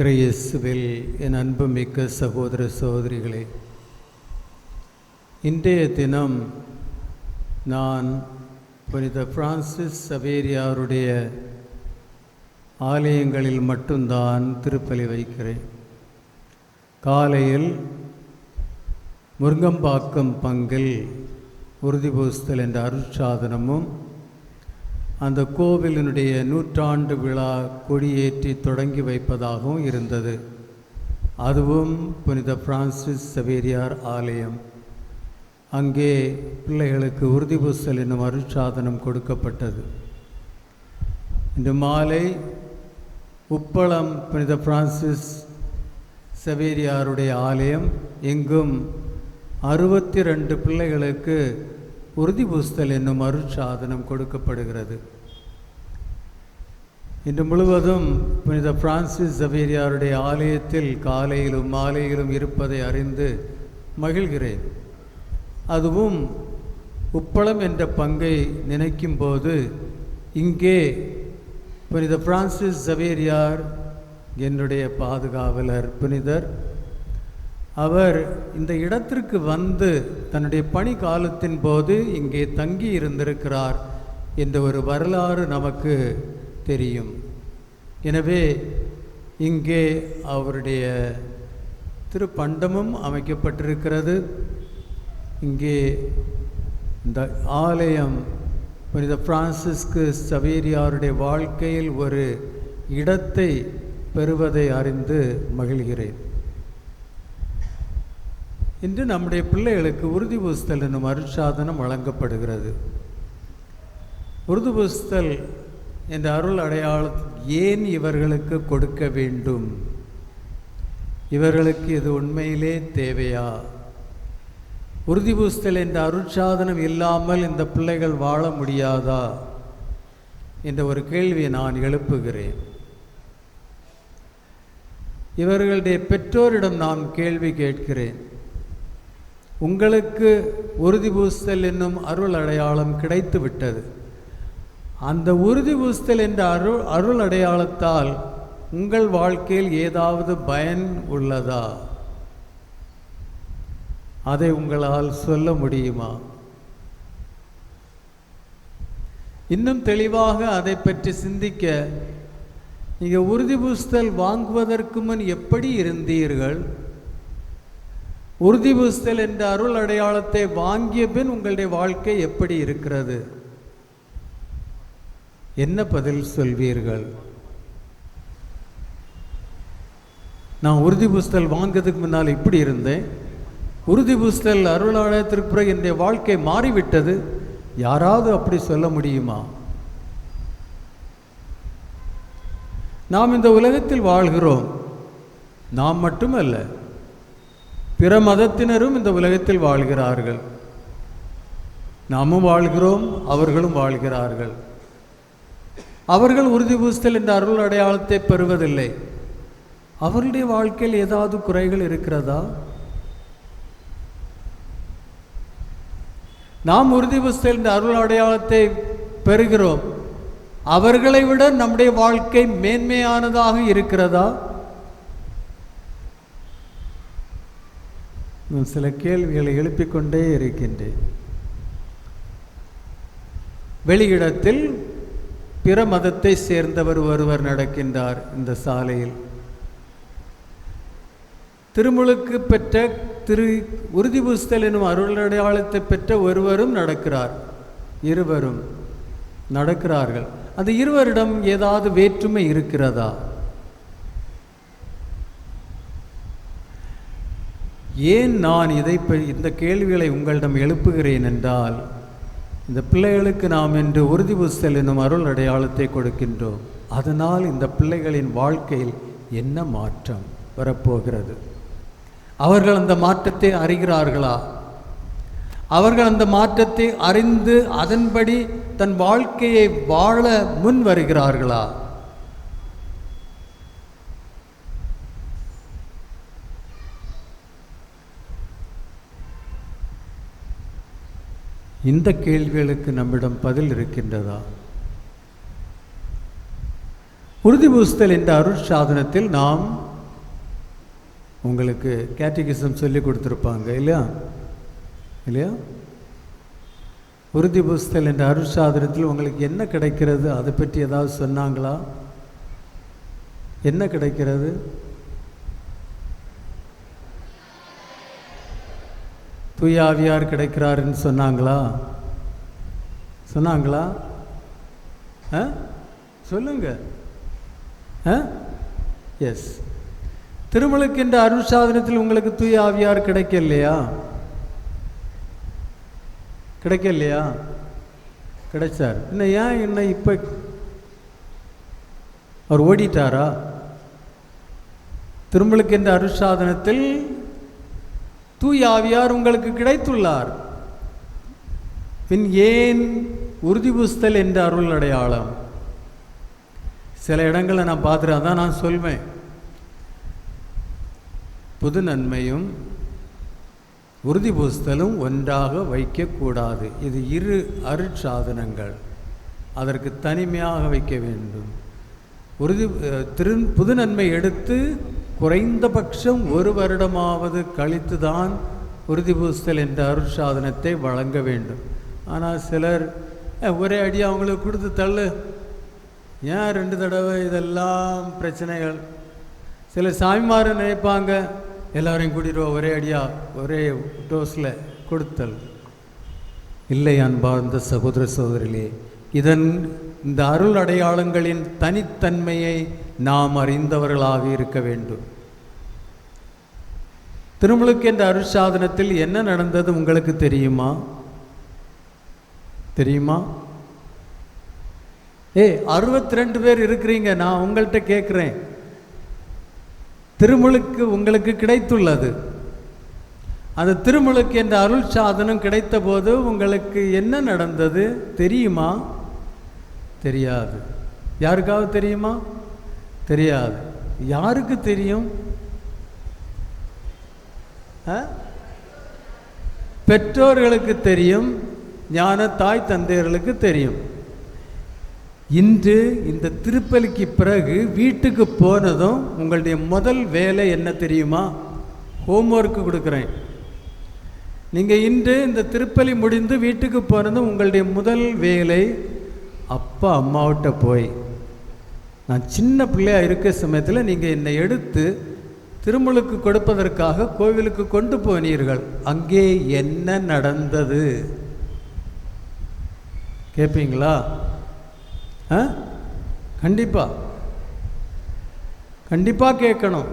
இயேசுவில் என் அன்புமிக்க சகோதர சகோதரிகளே, இன்றைய தினம் நான் புனித பிரான்சிஸ் சவேரியாருடைய ஆலயங்களில் மட்டும்தான் திருப்பலி வைக்கிறேன். காலையில் முருங்கம்பாக்கம் பங்கில் உறுதிபூசுதல் என்ற அருட்சாதனமும், அந்த கோவிலினுடைய 100ஆண்டு விழா கொடியேற்றி தொடங்கி வைப்பதாகவும் இருந்தது. அதுவும் புனித பிரான்சிஸ் சவேரியார் ஆலயம். அங்கே பிள்ளைகளுக்கு உறுதிபூசுதல் என்னும் அருட்சாதனம் கொடுக்கப்பட்டது. இன்று மாலை உப்பளம் புனித பிரான்சிஸ் சவேரியாருடைய ஆலயம் எங்கும் 62 பிள்ளைகளுக்கு உறுதிபூசுதல் என்னும் அருட்சாதனம் கொடுக்கப்படுகிறது. இன்று முழுவதும் புனித பிரான்சிஸ் சவேரியாருடைய ஆலயத்தில் காலையிலும் மாலையிலும் இருப்பதை அறிந்து மகிழ்கிறேன். அதுவும் உப்பளம் என்ற பங்கை நினைக்கும் போது, இங்கே புனித பிரான்சிஸ் சவேரியார் என்னுடைய பாதுகாவலர் புனிதர். அவர் இந்த இடத்திற்கு வந்து தன்னுடைய பணி காலத்தின் போது இங்கே தங்கி இருந்திருக்கிறார் என்ற ஒரு வரலாறு நமக்கு தெரியும். எனவே இங்கே அவருடைய திருப்பண்டமும் அமைக்கப்பட்டிருக்கிறது. இங்கே இந்த ஆலயம் புனித பிரான்சிஸ்கு சவேரியாருடைய வாழ்க்கையில் ஒரு இடத்தை பெறுவதை அறிந்து மகிழ்கிறேன். இன்று நம்முடைய பிள்ளைகளுக்கு உறுதிபூசுதல் என்னும் அருட்சாதனம் வழங்கப்படுகிறது. உறுதிபூசுதல் என்ற அருள் அடையாளம் ஏன் இவர்களுக்கு கொடுக்க வேண்டும்? இவர்களுக்கு இது உண்மையிலே தேவையா? உறுதிபூசுதல் என்ற அருட்சாதனம் இல்லாமல் இந்த பிள்ளைகள் வாழ முடியாதா என்ற ஒரு கேள்வியை நான் எழுப்புகிறேன். இவர்களுடைய பெற்றோரிடம் நான் கேள்வி கேட்கிறேன். உங்களுக்கு உறுதிபூசுதல் என்னும் அருள் அடையாளம் கிடைத்து விட்டது. அந்த உறுதிபூசுதல் என்ற அருள் அடையாளத்தால் உங்கள் வாழ்க்கையில் ஏதாவது பயன் உள்ளதா? அதை உங்களால் சொல்ல முடியுமா? இன்னும் தெளிவாக அதை பற்றி சிந்திக்க, நீங்கள் உறுதிபூசுதல் வாங்குவதற்கு முன் எப்படி இருந்தீர்கள்? உறுதிபூசுதல் என்ற அருள் அடையாளத்தை வாங்கிய பின் உங்களுடைய வாழ்க்கை எப்படி இருக்கிறது? என்ன பதில் சொல்வீர்கள்? நான் உறுதிபூசுதல் வாங்கிறதுக்கு முன்னால் இப்படி இருந்தேன், உறுதிபூசுதல் அருள் அடையாளத்திற்கு பிறகு என்னுடைய வாழ்க்கை மாறிவிட்டது. யாராவது அப்படி சொல்ல முடியுமா? நாம் இந்த உலகத்தில் வாழ்கிறோம். நாம் மட்டுமல்ல, பிற மதத்தினரும் இந்த உலகத்தில் வாழ்கிறார்கள். நாமும் வாழ்கிறோம், அவர்களும் வாழ்கிறார்கள். அவர்கள் உறுதிபூசுதல் என்ற அருள் அடையாளத்தை பெறுவதில்லை. அவர்களுடைய வாழ்க்கையில் ஏதாவது குறைகள் இருக்கிறதா? நாம் உறுதிபூசுதல் என்ற அருள் அடையாளத்தை பெறுகிறோம். அவர்களை விட நம்முடைய வாழ்க்கை மேன்மையானதாக இருக்கிறதா? நான் சில கேள்விகளை எழுப்பிக்கொண்டே இருக்கின்றேன். வெளியிடத்தில் பிற மதத்தை சேர்ந்தவர் ஒருவர் நடக்கின்றார். இந்த சாலையில் திருமுழுக்கு பெற்ற உறுதிபூசுதல் எனும் அருள் அடையாளத்தை பெற்ற ஒருவரும் நடக்கிறார். இருவரும் நடக்கிறார்கள். அந்த இருவரிடம் ஏதாவது வேற்றுமை இருக்கிறதா? ஏன் நான் இந்த கேள்விகளை உங்களிடம் எழுப்புகிறேன் என்றால், இந்த பிள்ளைகளுக்கு நாம் இன்று உறுதிபூசுதல் என்னும் அருள் அடையாளத்தை கொடுக்கின்றோம். அதனால் இந்த பிள்ளைகளின் வாழ்க்கையில் என்ன மாற்றம் வரப்போகிறது? அவர்கள் அந்த மாற்றத்தை அறிகிறார்களா? அவர்கள் அந்த மாற்றத்தை அறிந்து அதன்படி தன் வாழ்க்கையை வாழ முன் வருகிறார்களா? இந்த கேள்விகளுக்கு நம்மிடம் பதில் இருக்கின்றதா? உறுதிபூசுதல் என்ற அருட்சாதனத்தில் நாம் உங்களுக்கு கேட்டகிசம் சொல்லி கொடுத்துருப்பாங்க இல்லையா? இல்லையா? உறுதி புஸ்தல் என்ற அருட்சாதனத்தில் உங்களுக்கு என்ன கிடைக்கிறது அதை பற்றி ஏதாவது சொன்னாங்களா? என்ன கிடைக்கிறது? தூய ஆவியார் கிடைக்கிறாருன்னு சொன்னாங்களா? சொன்னாங்களா? சொல்லுங்க. எஸ். திருமுழுக்கு என்ற அருட்சாதனத்தில் உங்களுக்கு தூய ஆவியார் கிடைக்கலையா? கிடைக்கலையா? கிடைச்சார். இன்னும் ஏன் என்ன இப்போ அவர் ஓடிட்டாரா? திருமுழுக்கு என்ற அருட்சாதனத்தில் தூய ஆவியார் உங்களுக்கு கிடைத்துள்ளார். பின் ஏன் உறுதி புஸ்தல் என்ற அருள் அடையாளம்? சில இடங்களில் நான் பார்த்துறேன். அதான் நான் சொல்வேன், புது நன்மையும் உறுதி புஸ்தலும் ஒன்றாக வைக்கக்கூடாது. இது இரு அருட்சாதனங்கள், அதற்கு தனிமையாக வைக்க வேண்டும். புது நன்மை எடுத்து குறைந்தபட்சம் 1 வருடமாவது கழித்து தான் உறுதி புஸ்தல் என்ற அருட்சாதனத்தை வழங்க வேண்டும். ஆனால் சிலர் ஒரே அடி அவங்களுக்கு கொடுத்து தள்ளு, ஏன் 2 தடவை? இதெல்லாம் பிரச்சனைகள். சிலர் சாமிமாரை நினைப்பாங்க, எல்லாரையும் கூட்டிடுவோம் ஒரே அடியா ஒரே டோஸில் கொடுத்தல். இல்லை அன்பார்ந்த சகோதர சகோதரிகளே, இந்த அருள் அடையாளங்களின் தனித்தன்மையை நாம் அறிந்தவர்களாக இருக்க வேண்டும். திருமுழுக்கு என்ற அருட்சாதனத்தில் என்ன நடந்தது உங்களுக்கு தெரியுமா? தெரியுமா? 62 பேர் இருக்கிறீங்க. நான் உங்கள்கிட்ட கேட்குறேன், திருமுழுக்கு உங்களுக்கு கிடைத்துள்ளது. அந்த திருமுழுக்கு என்ற அருள் சாதனம் கிடைத்த போது உங்களுக்கு என்ன நடந்தது தெரியுமா? தெரியாது. யாருக்காவது தெரியுமா? தெரியாது. யாருக்கு தெரியும்? பெற்றோர்களுக்கு தெரியும், ஞான தாய் தந்தையர்களுக்கு தெரியும். இன்று இந்த திருப்பலிக்கு பிறகு வீட்டுக்கு போனதும் உங்களுடைய முதல் வேலை என்ன தெரியுமா? ஹோம்ஒர்க்கு கொடுக்குறேன். நீங்கள் இன்று இந்த திருப்பலி முடிந்து வீட்டுக்கு போனதும் உங்களுடைய முதல் வேலை அப்பா அம்மாவிட்ட போய், நான் சின்ன பிள்ளையாக இருக்க சமயத்தில் நீங்கள் என்னை எடுத்து திருமுழுக்கு கொடுப்பதற்காக கோவிலுக்கு கொண்டு போனீர்கள், அங்கே என்ன நடந்தது கேட்பீங்களா? கண்டிப்பாக கேட்கணும்.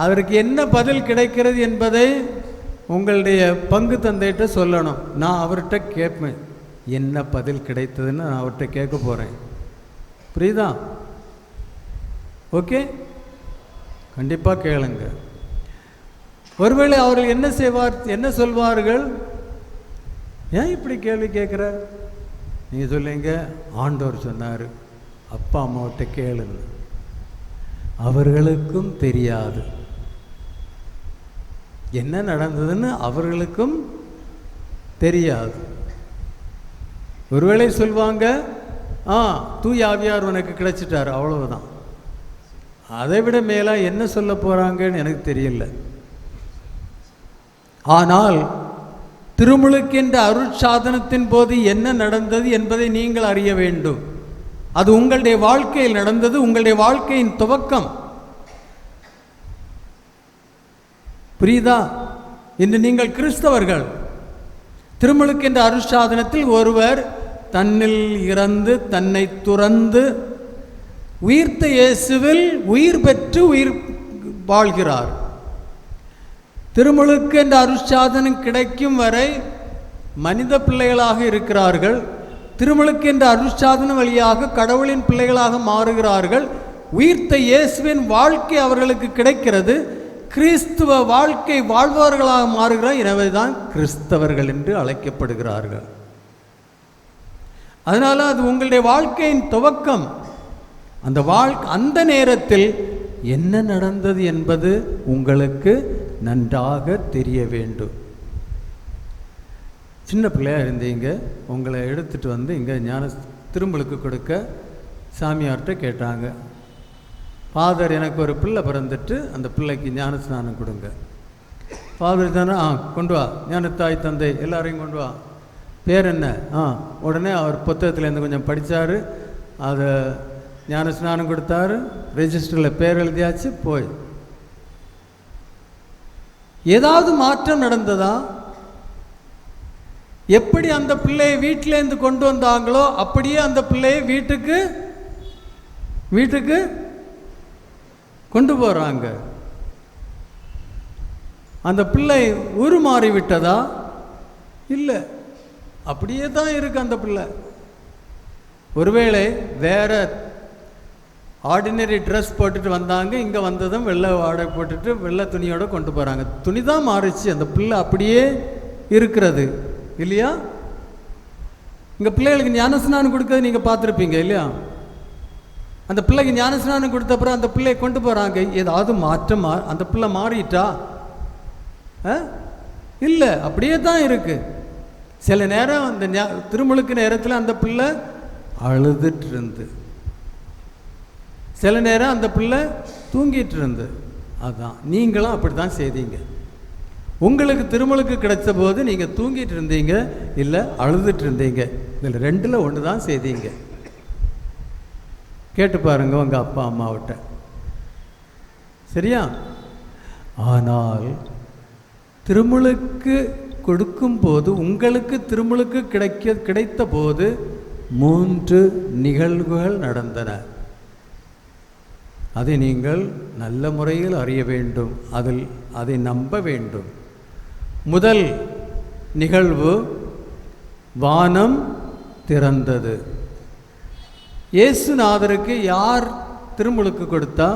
அதற்கு என்ன பதில் கிடைக்கிறது என்பதை உங்களுடைய பங்கு தந்தைகிட்ட சொல்லணும். நான் அவர்கிட்ட கேட்பேன், என்ன பதில் கிடைத்ததுன்னு நான் அவர்கிட்ட கேட்க போகிறேன். புரியுதா? ஓகே, கண்டிப்பாக கேளுங்க. ஒருவேளை அவர்கள் என்ன சொல்வார்கள்? ஏன் இப்படி கேள்வி கேட்குற? நீங்கள் சொல்லுங்க, ஆண்டவர் சொன்னார் அப்பா அம்மாவிட்ட கேளுங்க. அவர்களுக்கும் தெரியாது என்ன நடந்ததுன்னு, அவர்களுக்கும் தெரியாது. ஒருவேளை சொல்வாங்க, தூய ஆவியார் உனக்கு கிடைச்சிட்டார், அவ்வளவுதான். அதை விட மேலே என்ன சொல்ல போகிறாங்கன்னு எனக்கு தெரியல. ஆனால் திருமுழுக்கின்ற அருட்சாதனத்தின் போது என்ன நடந்தது என்பதை நீங்கள் அறிய வேண்டும். அது உங்களுடைய வாழ்க்கையில் நடந்தது, உங்களுடைய வாழ்க்கையின் துவக்கம். புரியுதா? இன்று நீங்கள் கிறிஸ்தவர்கள். திருமுழுக்கின்ற அருட்சாதனத்தில் ஒருவர் தன்னில் இறந்து தன்னை துறந்து உயிர்த்த இயேசுவில் உயிர் பெற்று உயிர் வாழ்கிறார். திருமுழுக்கு என்ற அருட்சாதனம் கிடைக்கும் வரை மனித பிள்ளைகளாக இருக்கிறார்கள். திருமுழுக்கு என்ற அருட்சாதனம் வழியாக கடவுளின் பிள்ளைகளாக மாறுகிறார்கள். உயிர்த்த இயேசுவின் வாழ்க்கை அவர்களுக்கு கிடைக்கிறது. கிறிஸ்துவ வாழ்க்கை வாழ்பவர்களாக மாறுகிறார். எனவே தான் கிறிஸ்தவர்கள் என்று அழைக்கப்படுகிறார்கள். அதனால அது உங்களுடைய வாழ்க்கையின் துவக்கம். அந்த நேரத்தில் என்ன நடந்தது என்பது உங்களுக்கு நன்றாக தெரிய வேண்டும். சின்ன பிள்ளையாக இருந்தீங்க, உங்களை எடுத்துகிட்டு வந்து இங்கே ஞான திருமுழுக்கு கொடுக்க சாமியார்கிட்ட கேட்டாங்க. ஃபாதர் எனக்கு ஒரு பிள்ளை பிறந்துட்டு அந்த பிள்ளைக்கு ஞானஸ்நானம் கொடுங்க. ஃபாதர் தானே, கொண்டு வா, ஞானத்தாய் தந்தை எல்லாரையும் கொண்டு வா, பேர் என்ன? உடனே அவர் புத்தகத்துலேருந்து கொஞ்சம் படித்தார், அதை ஞானஸ்நானம் கொடுத்தாரு, ரெஜிஸ்டரில் பேர் எழுதியாச்சு, போய். ஏதாவது மாற்றம் நடந்ததா? எப்படி அந்த பிள்ளையை வீட்டிலேருந்து கொண்டு வந்தாங்களோ அப்படியே அந்த பிள்ளையை வீட்டுக்கு கொண்டு போகிறாங்க. அந்த பிள்ளை உருமாறி விட்டதா? இல்லை, அப்படியே தான் இருக்கு அந்த பிள்ளை. ஒருவேளை வேற ஆர்டினரி ட்ரெஸ் போட்டுட்டு வந்தாங்க, இங்கே வந்ததும் வெள்ளை ஆடை போட்டுட்டு வெள்ளை துணியோடு கொண்டு போகிறாங்க. துணி தான் மாறிச்சு, அந்த பிள்ளை அப்படியே இருக்கிறது இல்லையா? இங்கே பிள்ளைகளுக்கு ஞானஸ்நானம் கொடுக்கறது நீங்கள் பார்த்துருப்பீங்க இல்லையா? அந்த பிள்ளைக்கு ஞானஸ்நானம் கொடுத்த அப்புறம் அந்த பிள்ளையை கொண்டு போகிறாங்க. ஏதாவது மாற்றம் அந்த பிள்ளை மாறிட்டா? இல்லை, அப்படியே தான் இருக்குது. சில நேரம் அந்த திருமுழுக்கு நேரத்தில் அந்த பிள்ளை அழுதுட்டு இருந்து, சில நேரம் அந்த பிள்ளை தூங்கிட்டு இருந்து. அதுதான் நீங்களும் அப்படி தான் செய்தீங்க. உங்களுக்கு திருமுழுக்கு கிடைச்ச போது நீங்கள் தூங்கிட்டு இருந்தீங்க, இல்லை அழுதுட்டு இருந்தீங்க. இதில் ரெண்டில் ஒன்று தான் செய்தீங்க. கேட்டு பாருங்க உங்கள் அப்பா அம்மாவிட்ட, சரியா? ஆனால் திருமுழுக்கு கொடுக்கும்போது, உங்களுக்கு திருமுழுக்கு கிடைத்த போது 3 நிகழ்வுகள் நடந்தன. அதை நீங்கள் நல்ல முறையில் அறிய வேண்டும், அதை நம்ப வேண்டும். முதல் நிகழ்வு, வானம் திறந்தது. இயேசுநாதருக்கு யார் திருமுழுக்கு கொடுத்தா?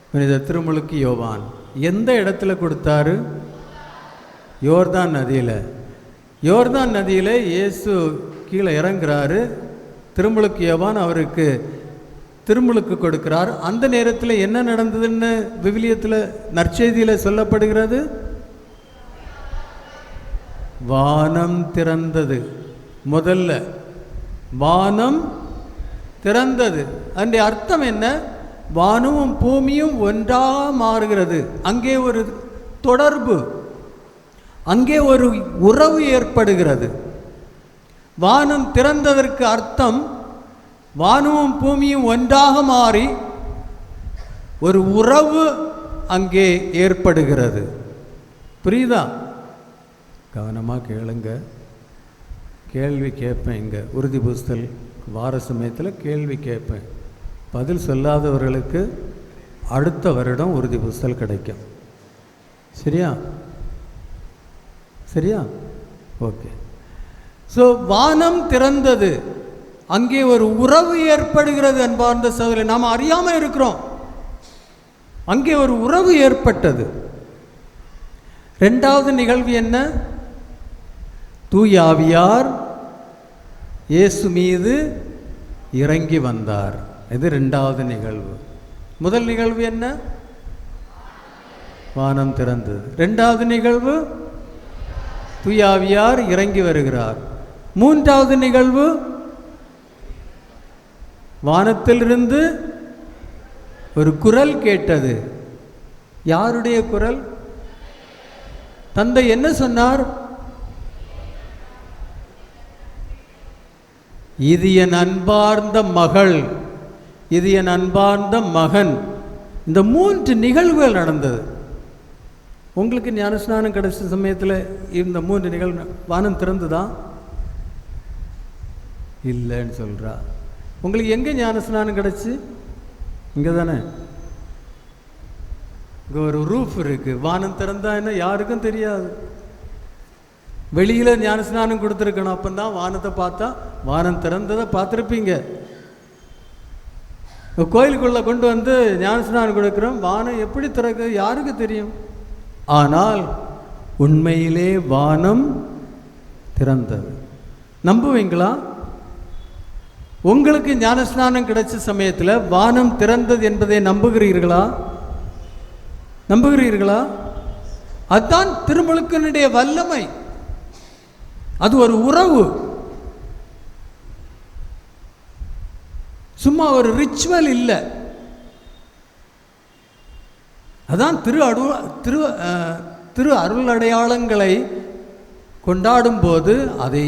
புனித திருமுழுக்கு யோவான். எந்த இடத்துல கொடுத்தாரு? யோர்தான் நதியில். யோர்தான் நதியில் இயேசு கீழே இறங்குறாரு. திருமுழுக்கு யோவான் அவருக்கு திருமுழுக்கு கொடுக்கிறார். அந்த நேரத்தில் என்ன நடந்ததுன்னு விவிலியத்தில் நற்செய்தியில் சொல்லப்படுகிறது? வானம் திறந்தது. முதல்ல வானம் திறந்தது. அதனுடைய அர்த்தம் என்ன? வானமும் பூமியும் ஒன்றாக மாறுகிறது. அங்கே ஒரு தொடர்பு, அங்கே ஒரு உறவு ஏற்படுகிறது. வானம் திறந்ததற்கு அர்த்தம் வானமும் பூமியும் ஒன்றாக மாறி ஒரு உறவு அங்கே ஏற்படுகிறது. புரியுதா? கவனமாக கேளுங்க. கேள்வி கேட்பேன். இங்கே உறுதி பூசல் வார சமயத்தில் கேள்வி கேட்பேன். பதில் சொல்லாதவர்களுக்கு அடுத்த வருடம் உறுதி பூசல் கிடைக்கும். சரியா? சரியா? ஓகே. ஸோ வானம் திறந்தது, அங்கே ஒரு உறவு ஏற்படுகிறது. அன்பார்ந்த சகோதரர்களே, நாம் அறியாமல் இருக்கிறோம், அங்கே ஒரு உறவு ஏற்பட்டது. ரெண்டாவது நிகழ்வு என்ன? தூய ஆவியார் இயேசு மீது இறங்கி வந்தார். இது ரெண்டாவது நிகழ்வு. முதல் நிகழ்வு என்ன? வானம் திறந்தது. ரெண்டாவது நிகழ்வு தூய ஆவியார் இறங்கி வருகிறார். மூன்றாவது நிகழ்வு வானத்திலிருந்து ஒரு குரல் கேட்டது. யாருடைய குரல்? தந்தை என்ன சொன்னார்? இது என் அன்பார்ந்த மகள், இது என் அன்பார்ந்த மகன். இந்த 3 நிகழ்வுகள் நடந்தது. உங்களுக்கு ஞானஸ்நானம் கிடைச்ச சமயத்தில் இந்த 3 நிகழ்வு வானம் திறந்துதான்? இல்லைன்னு சொல்கிறா. உங்களுக்கு எங்கே ஞானஸ்நானம் கிடச்சி? இங்கே தானே. இங்கே ஒரு ரூஃப் இருக்குது. வானம் திறந்தா என்ன யாருக்கும் தெரியாது. வெளியில் ஞானஸ்நானம் கொடுத்துருக்கணும், அப்போ தான் வானத்தை பார்த்தா வானம் திறந்ததை பார்த்துருப்பீங்க. கோயிலுக்குள்ளே கொண்டு வந்து ஞானஸ்நானம் கொடுக்குறோம், வானம் எப்படி திறக்க யாருக்கு தெரியும்? ஆனால் உண்மையிலே வானம் திறந்தது. நம்புவீங்களா? உங்களுக்கு ஞானஸ்நானம் கிடைச்ச சமயத்தில் வானம் திறந்தது என்பதை நம்புகிறீர்களா? நம்புகிறீர்களா? அதுதான் திருமுழுக்கினுடைய வல்லமை. அது ஒரு உறவு. சும்மா ஒரு ரிச்சுவல் இல்லை. அதான் திரு அருள் அடையாளங்களை கொண்டாடும் போது அதை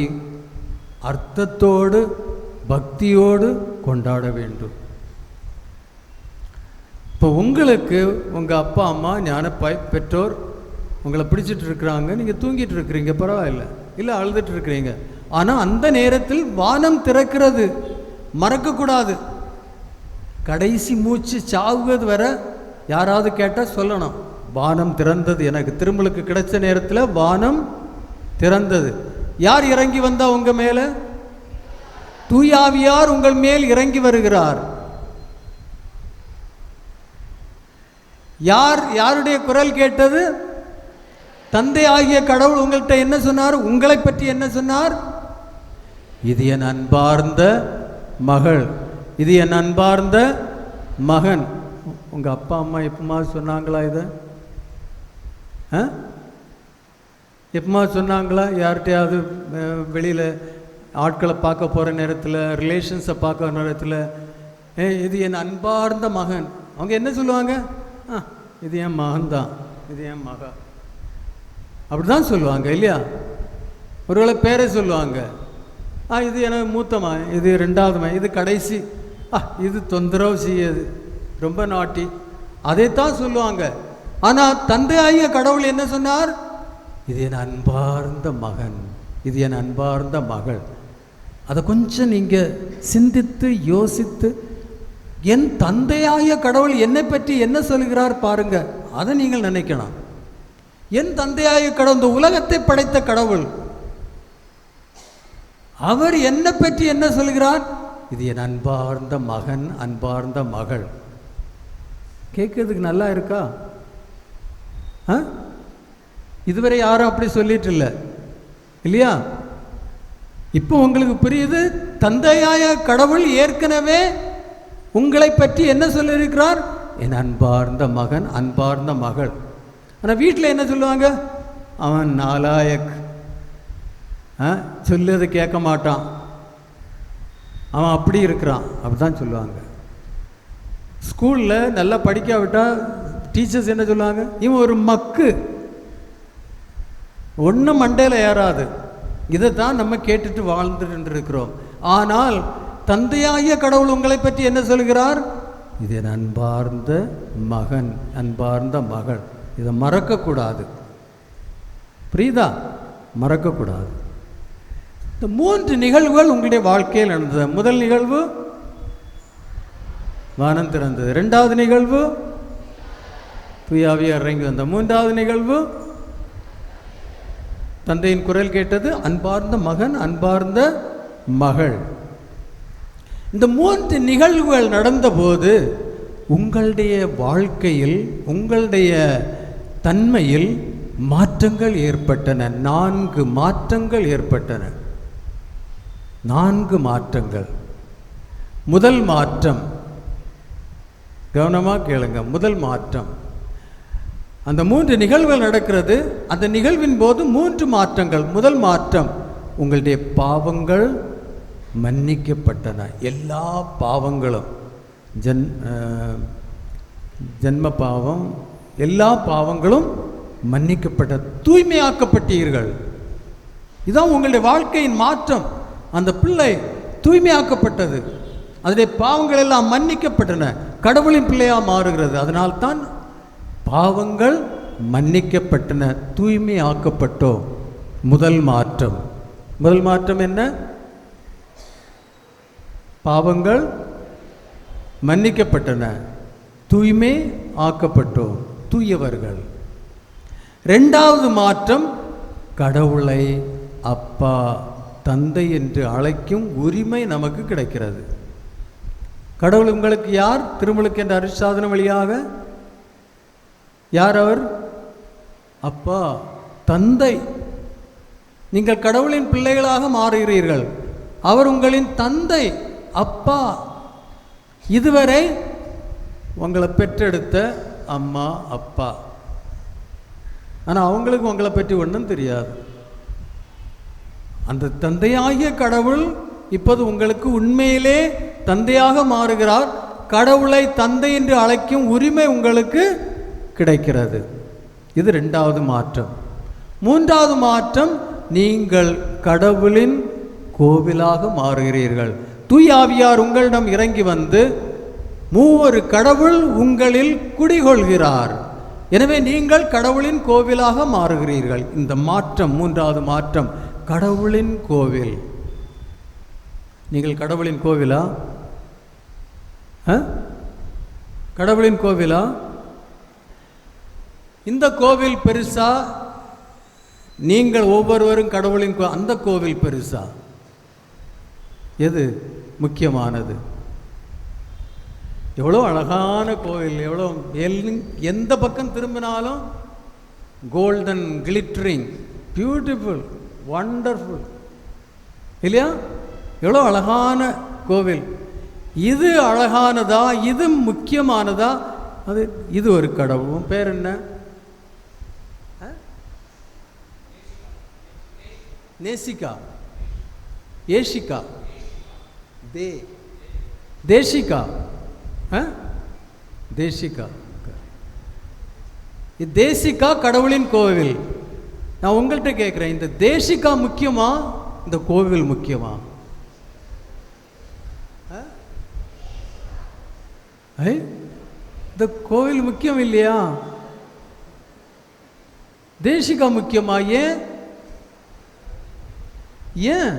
அர்த்தத்தோடு பக்தியோடு கொண்டாட வேண்டும். இப்போ உங்களுக்கு உங்கள் அப்பா அம்மா ஞான பெற்றோர் உங்களை பிடிச்சிட்டு இருக்கிறாங்க, நீங்கள் தூங்கிட்டு இருக்கிறீங்க, பரவாயில்லை, இல்லை அழுதுட்டு இருக்கிறீங்க. ஆனால் அந்த நேரத்தில் வானம் திறக்கிறது, மறக்கக்கூடாது. கடைசி மூச்சு சாவுவது வர யாராவது கேட்டால் சொல்லணும், வானம் திறந்தது, எனக்கு திருமலுக்கு கிடைச்ச நேரத்தில் வானம் திறந்தது. யார் இறங்கி வந்தா உங்க மேல? தூயாவியார் உங்கள் மேல் இறங்கி வருகிறார். யாருடைய குரல் கேட்டது? தந்தை ஆகிய கடவுள் உங்கள்கிட்ட என்ன சொன்னார்? உங்களை பற்றி என்ன சொன்னார்? இது என் அன்பார்ந்த மகள், இது என் அன்பார்ந்த மகன். உங்க அப்பா அம்மா எப்பமா சொன்னாங்களா? இதை எப்பமா சொன்னாங்களா? யார்கிட்டையாவது வெளியில் ஆட்களை பார்க்க போகிற நேரத்தில், ரிலேஷன்ஸை பார்க்குற நேரத்தில், இது என் அன்பார்ந்த மகன், அவங்க என்ன சொல்லுவாங்க? இது என் மகன்தான், இது என் மகா, அப்படி தான் சொல்லுவாங்க இல்லையா? ஒருவேளை பேரை சொல்லுவாங்க, இது எனக்கு மூத்தமா, இது ரெண்டாவதுமா, இது கடைசி, இது தொந்தரவு செய்யுது, ரொம்ப நாட்டி, அதைத்தான் சொல்லுவாங்க. ஆனால் தந்தையாகிய கடவுள் என்ன சொன்னார்? இது என் அன்பார்ந்த மகன், இது என் அன்பார்ந்த மகள். அதை கொஞ்சம் நீங்கள் சிந்தித்து யோசித்து, என் தந்தையாகிய கடவுள் என்னை பற்றி என்ன சொல்கிறார் பாருங்க, அதை நீங்கள் நினைக்கணும். என் தந்தையாகிய கடவுள், இந்த உலகத்தை படைத்த கடவுள், அவர் என்னை பற்றி என்ன சொல்கிறார்? இது என் அன்பார்ந்த மகன், அன்பார்ந்த மகள். கேட்கறதுக்கு நல்லா இருக்கா? இதுவரை யாரும் அப்படி சொல்லிட்டு இல்லை இல்லையா? இப்போ உங்களுக்கு புரியுது, தந்தையாய கடவுள் ஏற்கனவே உங்களை பற்றி என்ன சொல்லியிருக்கிறார்? என் அன்பார்ந்த மகன், அன்பார்ந்த மகள். ஆனால் வீட்டில் என்ன சொல்லுவாங்க? அவன் நாலாயக், சொல்லுறது கேட்க மாட்டான், அவன் அப்படி இருக்கிறான், அப்படிதான் சொல்லுவாங்க. ஸ்கூலில் நல்லா படிக்காவிட்டால் டீச்சர்ஸ் என்ன சொல்லுவாங்க? இவன் ஒரு மக்கு, ஒன்றும் மண்டையில் ஏறாது. இதை தான் நம்ம கேட்டுட்டு வாழ்ந்துட்டு இருக்கிறோம். ஆனால் தந்தையாகிய கடவுள் உங்களை பற்றி என்ன சொல்கிறார்? இது என் அன்பார்ந்த மகன், அன்பார்ந்த மகள். இதை மறக்கக்கூடாது, புரியுதா? மறக்கக்கூடாது. இந்த 3 நிகழ்வுகள் உங்களுடைய வாழ்க்கையில் நடந்தது. முதல் நிகழ்வு வானம் திறந்தது, 2வது நிகழ்வு தூயாவியார் இறங்கி வந்த, 3வது நிகழ்வு தந்தையின் குரல் கேட்டது, அன்பார்ந்த மகன், அன்பார்ந்த மகள். இந்த 3 நிகழ்வுகள் நடந்தபோது உங்களுடைய வாழ்க்கையில், உங்களுடைய தன்மையில் மாற்றங்கள் ஏற்பட்டன. 4 மாற்றங்கள் ஏற்பட்டன. 4 மாற்றங்கள். முதல் மாற்றம், கவனமாக கேளுங்க, முதல் மாற்றம். அந்த 3 நிகழ்வுகள் நடக்கிறது. அந்த நிகழ்வின் போது 3 மாற்றங்கள். முதல் மாற்றம், உங்களுடைய பாவங்கள் மன்னிக்கப்பட்டன. எல்லா பாவங்களும், ஜென்ம பாவம், எல்லா பாவங்களும் மன்னிக்கப்பட்ட, தூய்மையாக்கப்பட்டீர்கள். இதுதான் உங்களுடைய வாழ்க்கையின் மாற்றம். அந்த பிள்ளை தூய்மையாக்கப்பட்டது, அதனுடைய பாவங்கள் எல்லாம் மன்னிக்கப்பட்டன, கடவுளின் பிள்ளையாக மாறுகிறது. அதனால்தான் பாவங்கள் மன்னிக்கப்பட்டன, தூய்மையாக்கப்பட்டோம். முதல் மாற்றம். முதல் மாற்றம் என்ன? பாவங்கள் மன்னிக்கப்பட்டன, தூய்மை ஆக்கப்பட்டோம், தூயவர்கள். 2வது மாற்றம், கடவுளை அப்பா, தந்தை என்று அழைக்கும் உரிமை நமக்கு கிடைக்கிறது. கடவுள் உங்களுக்கு யார்? திருமுழுக்கு என்ற அருட்சாதனம் வழியாக யார் அவர்? அப்பா, தந்தை. நீங்கள் கடவுளின் பிள்ளைகளாக மாறுகிறீர்கள். அவர் உங்களின் தந்தை, அப்பா. இதுவரை உங்களை பெற்றெடுத்த அம்மா, அப்பா. ஆனால் அவங்களுக்கு உங்களை பற்றி ஒன்றும் தெரியாது. அந்த தந்தையாகிய கடவுள் இப்போது உங்களுக்கு உண்மையிலே தந்தையாக மாறுகிறார். கடவுளை தந்தை என்று அழைக்கும் உரிமை உங்களுக்கு கிடைக்கிறது. இது 2வது மாற்றம். 3வது மாற்றம், நீங்கள் கடவுளின் கோவிலாக மாறுகிறீர்கள். தூய ஆவியார் உங்களிடம் இறங்கி வந்து மூவொரு கடவுள் உங்களில் குடிகொள்கிறார். எனவே நீங்கள் கடவுளின் கோவிலாக மாறுகிறீர்கள். இந்த மாற்றம் 3வது மாற்றம், கடவுளின் கோவில். நீங்கள் கடவுளின் கோவிலா? கடவுளின் கோவிலா? இந்த கோவில் பெருசா, நீங்கள் ஒவ்வொருவரும் கடவுளின் அந்த கோவில் பெருசா? எது முக்கியமானது? எவ்வளோ அழகான கோவில், எவ்வளோ எந்த பக்கம் திரும்பினாலும் கோல்டன் கிளிட்டரிங், பியூட்டிஃபுல், வண்டர்ஃபுல் இல்லையா? எவ்வளோ அழகான கோவில். இது அழகானதா? இது முக்கியமானதா? இது ஒரு கடவுள். பேர் என்ன? நேசிகா, ஏஷிகா, தேசிகா, தேசிகா. தேசிகா கடவுளின் கோவில். நான் உங்கள்கிட்ட கேட்குறேன், இந்த தேசிகா முக்கியமா, இந்த கோவில் முக்கியமா? இந்த கோவில் முக்கியம் இல்லையா? தேசிகா முக்கியமா? ஏன்? ஏன்?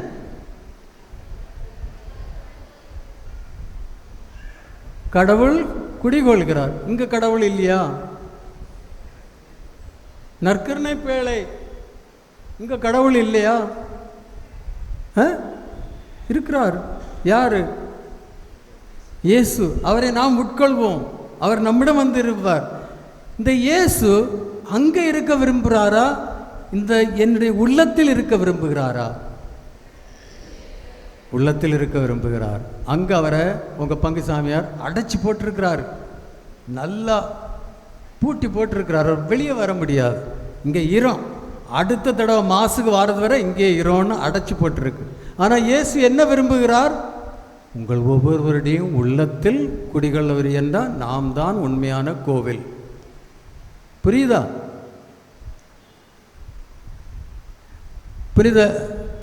கடவுள் குடிகொள்கிறார். இங்க கடவுள் இல்லையா? நற்கருணை பேழை, இங்க கடவுள் இல்லையா? இருக்கிறார். யாரு? இயேசு. அவரை நாம் உட்கொள்வோம். அவர் நம்மிடம் வந்து இருப்பார். இந்த இயேசு அங்க இருக்க விரும்புகிறாரா, இந்த என்னுடைய உள்ளத்தில் இருக்க விரும்புகிறாரா? உள்ளத்தில் இருக்க விரும்புகிறார். அங்கே அவரை உங்கள் பங்கு சாமியார் அடைச்சி போட்டிருக்கிறார், நல்லா பூட்டி போட்டிருக்கிறார். அவர் வெளியே வர முடியாது. இங்கே ஈரம், அடுத்த தடவை மாசுக்கு வாரது வரை இங்கே ஈரம்னு அடைச்சி போட்டிருக்கு. ஆனால் இயேசு என்ன விரும்புகிறார்? உங்கள் ஒவ்வொருவருடையும் உள்ளத்தில் குடிகொள்ளவர் என்றால் நாம் தான் உண்மையான கோவில். புரியுதா? புரித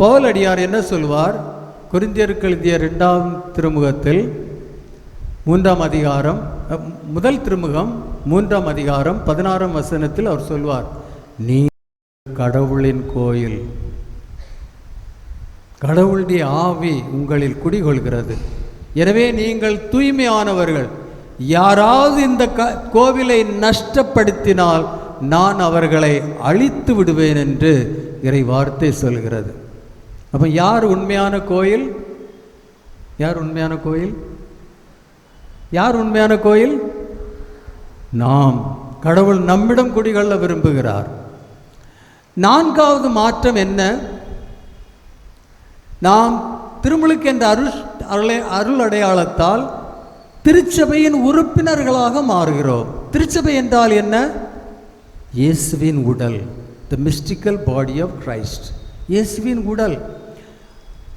பவுல் அடியார் என்ன சொல்வார்? கொரிந்தியருக்கு எழுதிய 2ஆம் திருமுகத்தில் 3ஆம் அதிகாரம், முதல் திருமுகம் 3ஆம் அதிகாரம் 16ஆம் வசனத்தில் அவர் சொல்வார், நீ கடவுளின் கோயில், கடவுளுடைய ஆவி உங்களில் குடிகொள்கிறது. எனவே நீங்கள் தூய்மையானவர்கள். யாராவது இந்த கோவிலை நஷ்டப்படுத்தினால் நான் அவர்களை அழித்து விடுவேன் என்று இறை வார்த்தை சொல்கிறது. அப்போ யார் உண்மையான கோயில்? யார் உண்மையான கோயில்? யார் உண்மையான கோயில்? நாம். கடவுள் நம்மிடம் குடிகொள்ள விரும்புகிறார். 4வது மாற்றம் என்ன? நாம் திருமுழுக்கு என்ற அருள் அடையாளத்தால் திருச்சபையின் உறுப்பினர்களாக மாறுகிறோம். திருச்சபை என்றால் என்ன? இயேசுவின் உடல், தி மிஸ்டிக்கல் பாடி ஆஃப் கிரைஸ்ட். இயேசுவின் உடல்.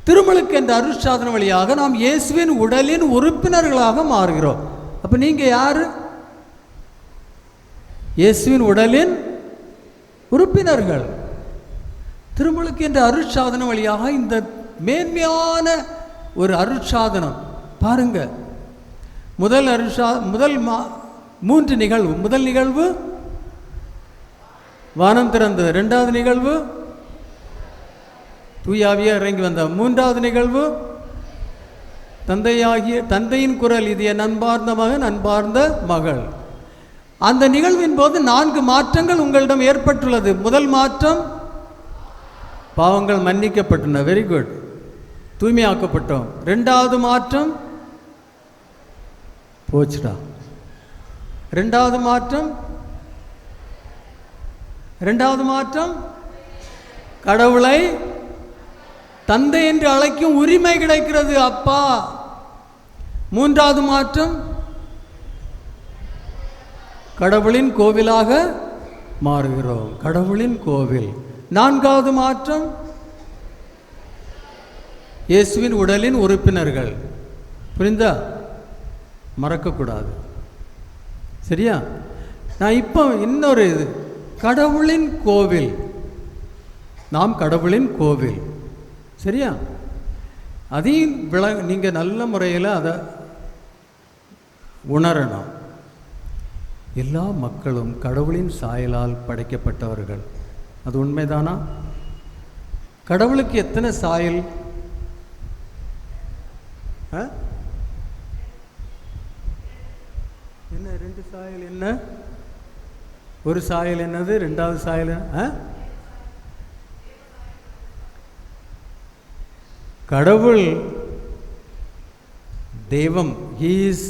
திருமுழுக்கு என்ற அருட்சாதனம் வழியாக நாம் இயேசுவின் உடலின் உறுப்பினர்களாக மாறுகிறோம். அப்போ நீங்கள் யார்? இயேசுவின் உடலின் உறுப்பினர்கள். திருமுழுக்கு என்ற அருட்சாதனம் வழியாக இந்த மேன்மையான ஒரு அருட்சாதனம் பாருங்க. முதல் 3 நிகழ்வு. முதல் நிகழ்வு வானம் திறந்தது. 2வது நிகழ்வு தூயாவியார் இறங்கி வந்தார். 3வது நிகழ்வு தந்தையின் குரல், இது என் அன்பார்ந்த மகன், அன்பார்ந்த மகள். அந்த நிகழ்வின் போது 4 மாற்றங்கள் உங்களிடம் ஏற்பட்டுள்ளது. முதல் மாற்றம், பாவங்கள் மன்னிக்கப்பட்டன. Very good, தூய்மையாக்கப்பட்டோம். 2வது மாற்றம், போச்சுடா. 2வது மாற்றம் கடவுளை தந்தை என்று அழைக்கும் உரிமை கிடைக்கிறது. அப்பா. 3வது மாற்றம், கடவுளின் கோவிலாக மாறுகிறோம். கடவுளின் கோவில். 4வது மாற்றம், இயேசுவின் உடலின் உறுப்பினர்கள். புரிந்தா? மறக்கக்கூடாது. சரியா? நான் இப்போ இன்னொரு இது, கடவுளின் கோவில். நாம் கடவுளின் கோவில். சரியா? அதையும் நீங்கள் நல்ல முறையில் அதை உணரணும். எல்லா மக்களும் கடவுளின் சாயலால் படைக்கப்பட்டவர்கள். அது உண்மைதானா? கடவுளுக்கு எத்தனை சாயல்? என்ன 2 சாயல்? என்ன ஒரு சாயல் என்னது? 2வது சாயல் கடவுள் தெய்வம். He is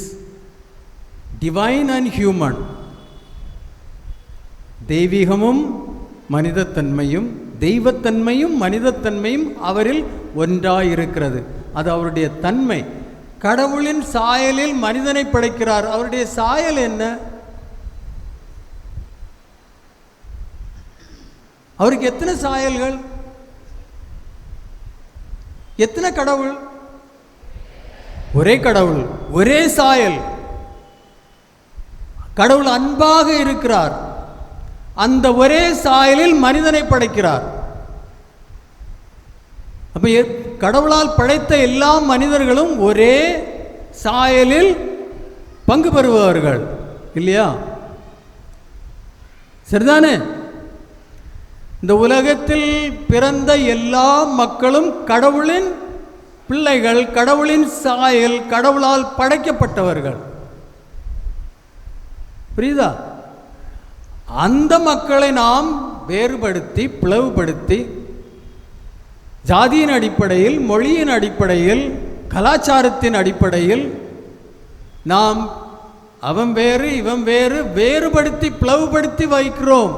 divine and human. தெய்வீகமும் மனிதத்தன்மையும், தெய்வத்தன்மையும் மனிதத்தன்மையும் அவரில் ஒன்றாயிருக்கிறது. அது அவருடைய தன்மை. கடவுளின் சாயலில் மனிதனை படைக்கிறார். அவருடைய சாயல் என்ன? அவருக்கு எத்தனை சாயல்கள்? எத்தனை கடவுள்? ஒரே கடவுள், ஒரே சாயல். கடவுள் அன்பாக இருக்கிறார். அந்த ஒரே சாயலில் மனிதனை படைக்கிறார். அப்ப கடவுளால் படைத்த எல்லா மனிதர்களும் ஒரே சாயலில் பங்கு பெறுபவர்கள் இல்லையா? சரிதானே? இந்த உலகத்தில் பிறந்த எல்லா மக்களும் கடவுளின் பிள்ளைகள், கடவுளின் சாயல், கடவுளால் படைக்கப்பட்டவர்கள். புரியுதா? அந்த மக்களை நாம் வேறுபடுத்தி, பிளவுபடுத்தி, ஜாதியின் அடிப்படையில், மொழியின் அடிப்படையில், கலாச்சாரத்தின் அடிப்படையில் நாம் அவன் வேறு இவன் வேறு வேறுபடுத்தி பிளவுபடுத்தி வைக்கிறோம்.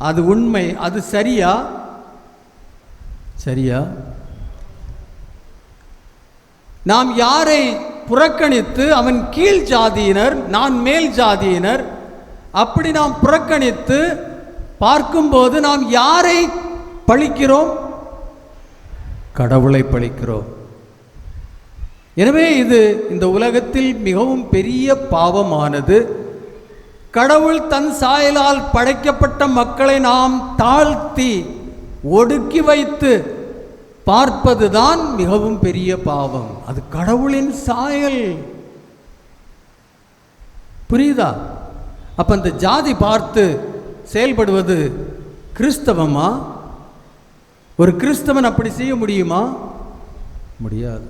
அது உண்மை. அது சரியா? சரியா? நாம் யாரை புறக்கணித்து அவன் கீழ் ஜாதியினர், நான் மேல் ஜாதியினர், அப்படி நாம் புறக்கணித்து பார்க்கும்போது நாம் யாரை பழிக்கிறோம்? கடவுளை பழிக்கிறோம். எனவே இது இந்த உலகத்தில் மிகவும் பெரிய பாவமானது. கடவுள் தன் சாயலால் படைக்கப்பட்ட மக்களை நாம் தாழ்த்தி ஒடுக்கி வைத்து பார்ப்பதுதான் மிகவும் பெரிய பாவம். அது கடவுளின் சாயல். புரியுதா? அப்ப அந்த ஜாதி பார்த்து செயல்படுவது கிறிஸ்தவமா? ஒரு கிறிஸ்தவன் அப்படி செய்ய முடியுமா? முடியாது.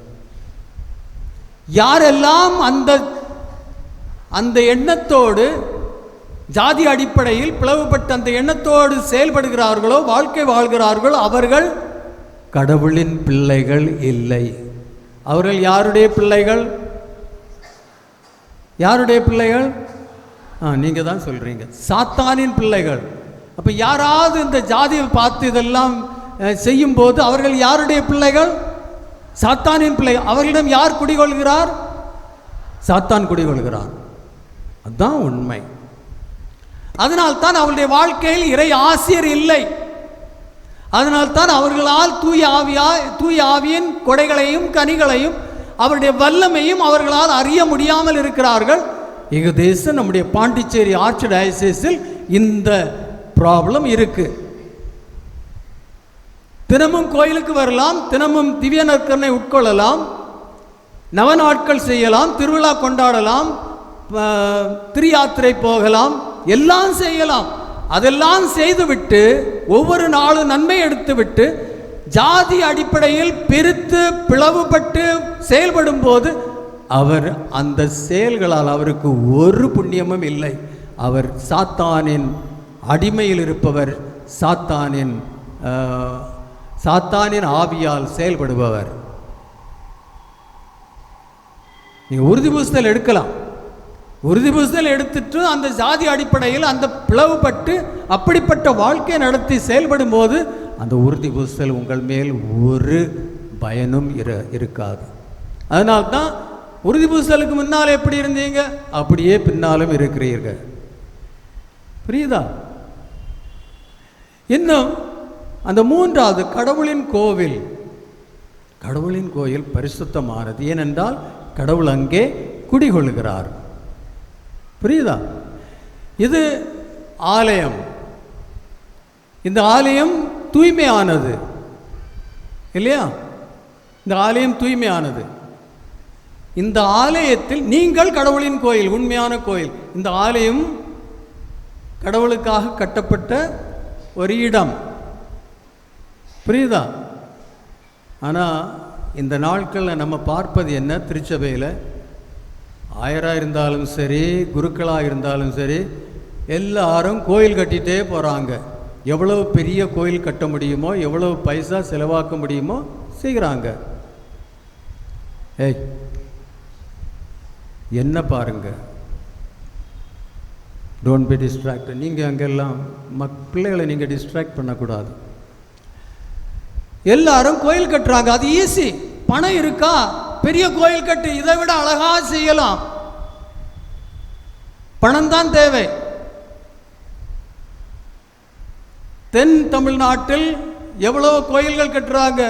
யாரெல்லாம் அந்த எண்ணத்தோடு, ஜாதி அடிப்படையில் பிளவுபட்ட அந்த எண்ணத்தோடு செயல்படுகிறார்களோ, வாழ்க்கை வாழ்கிறார்களோ, அவர்கள் கடவுளின் பிள்ளைகள் இல்லை. அவர்கள் யாருடைய பிள்ளைகள்? யாருடைய பிள்ளைகள்? நீங்க தான் சொல்றீங்க, சாத்தானின் பிள்ளைகள். அப்ப யாராவது இந்த ஜாதியை பார்த்து இதெல்லாம் செய்யும் போது அவர்கள் யாருடைய பிள்ளைகள்? சாத்தானின் பிள்ளைகள். அவர்களிடம் யார் குடிகொள்கிறார்? சாத்தான் குடிகொள்கிறார். அதுதான் உண்மை. அதனால்தான் அவருடைய வாழ்க்கையில் இறை ஆசிரியர் இல்லை. அதனால்தான் அவர்களால் தூய ஆவியின் கொடைகளையும் கனிகளையும் அவருடைய வல்லமையும் அவர்களால் அறிய முடியாமல் இருக்கிறார்கள். எங்க தேசம், நம்முடைய பாண்டிச்சேரி ஆர்ச் டயசிஸில் இந்த ப்ராப்ளம் இருக்கு. தினமும் கோயிலுக்கு வரலாம், தினமும் திவ்ய நற்கருணை உட்கொள்ளலாம், நவநாட்கள் செய்யலாம், திருவிழா கொண்டாடலாம், திரியாத்திரை போகலாம், எல்லாம் செய்யலாம். அதெல்லாம் செய்துவிட்டு ஒவ்வொரு நாளும் நன்மை எடுத்துவிட்டு ஜாதி அடிப்படையில் பிரித்து பிளவுபட்டு செயல்படும் போது அவர் அந்த செயல்களால் அவருக்கு ஒரு புண்ணியமும் இல்லை. அவர் சாத்தானின் அடிமையில் இருப்பவர், சாத்தானின் ஆவியால் செயல்படுபவர். நீங்க உறுதி பூசுதல் எடுக்கலாம். உறுதி பூசுதல் எடுத்துட்டு அந்த ஜாதி அடிப்படையில் அந்த பிளவுபட்டு அப்படிப்பட்ட வாழ்க்கை நடத்தி செயல்படும் போது அந்த உறுதி பூசுதல் உங்கள் மேல் ஒரு பயனும் இருக்காது. அதனால்தான் உறுதி பூசுதலுக்கு முன்னால் எப்படி இருந்தீங்க அப்படியே பின்னாலும் இருக்கிறீர்கள். புரியுதா? இன்னும் அந்த 3வது கடவுளின் கோவில். கடவுளின் கோயில் பரிசுத்தமானது. ஏனென்றால் கடவுள் அங்கே குடிகொள்கிறார். புரியுதா? இது ஆலயம். இந்த ஆலயம் தூய்மையானது இல்லையா? இந்த ஆலயம் தூய்மையானது. இந்த ஆலயத்தில் நீங்கள் கடவுளின் கோயில், உண்மையான கோயில். இந்த ஆலயம் கடவுளுக்காக கட்டப்பட்ட ஒரு இடம். புரியுதா? ஆனால் இந்த நாட்களில் நம்ம பார்ப்பது என்ன? திருச்சபையில் ஆயராக இருந்தாலும் சரி, குருக்களாக இருந்தாலும் சரி, எல்லாரும் கோயில் கட்டிகிட்டே போகிறாங்க. எவ்வளவு பெரிய கோயில் கட்ட முடியுமோ, எவ்வளவு பைசா செலவாக்க முடியுமோ செய்கிறாங்க. ஏய், என்ன பாருங்க, டோன்ட் பி டிஸ்ட்ராக்டட். நீங்கள் அங்கெல்லாம் பிள்ளைகளை நீங்கள் டிஸ்ட்ராக்ட் பண்ணக்கூடாது. எல்லாரும் கோயில் கட்டுறாங்க, அது ஈஸி. பணம் இருக்கா, பெரிய கோயில் கட்டு, இதை விட அழகா செய்யலாம். பணம் தான் தேவை. தென் தமிழ்நாட்டில் எவ்வளவு கோயில்கள் கட்டுறாங்க.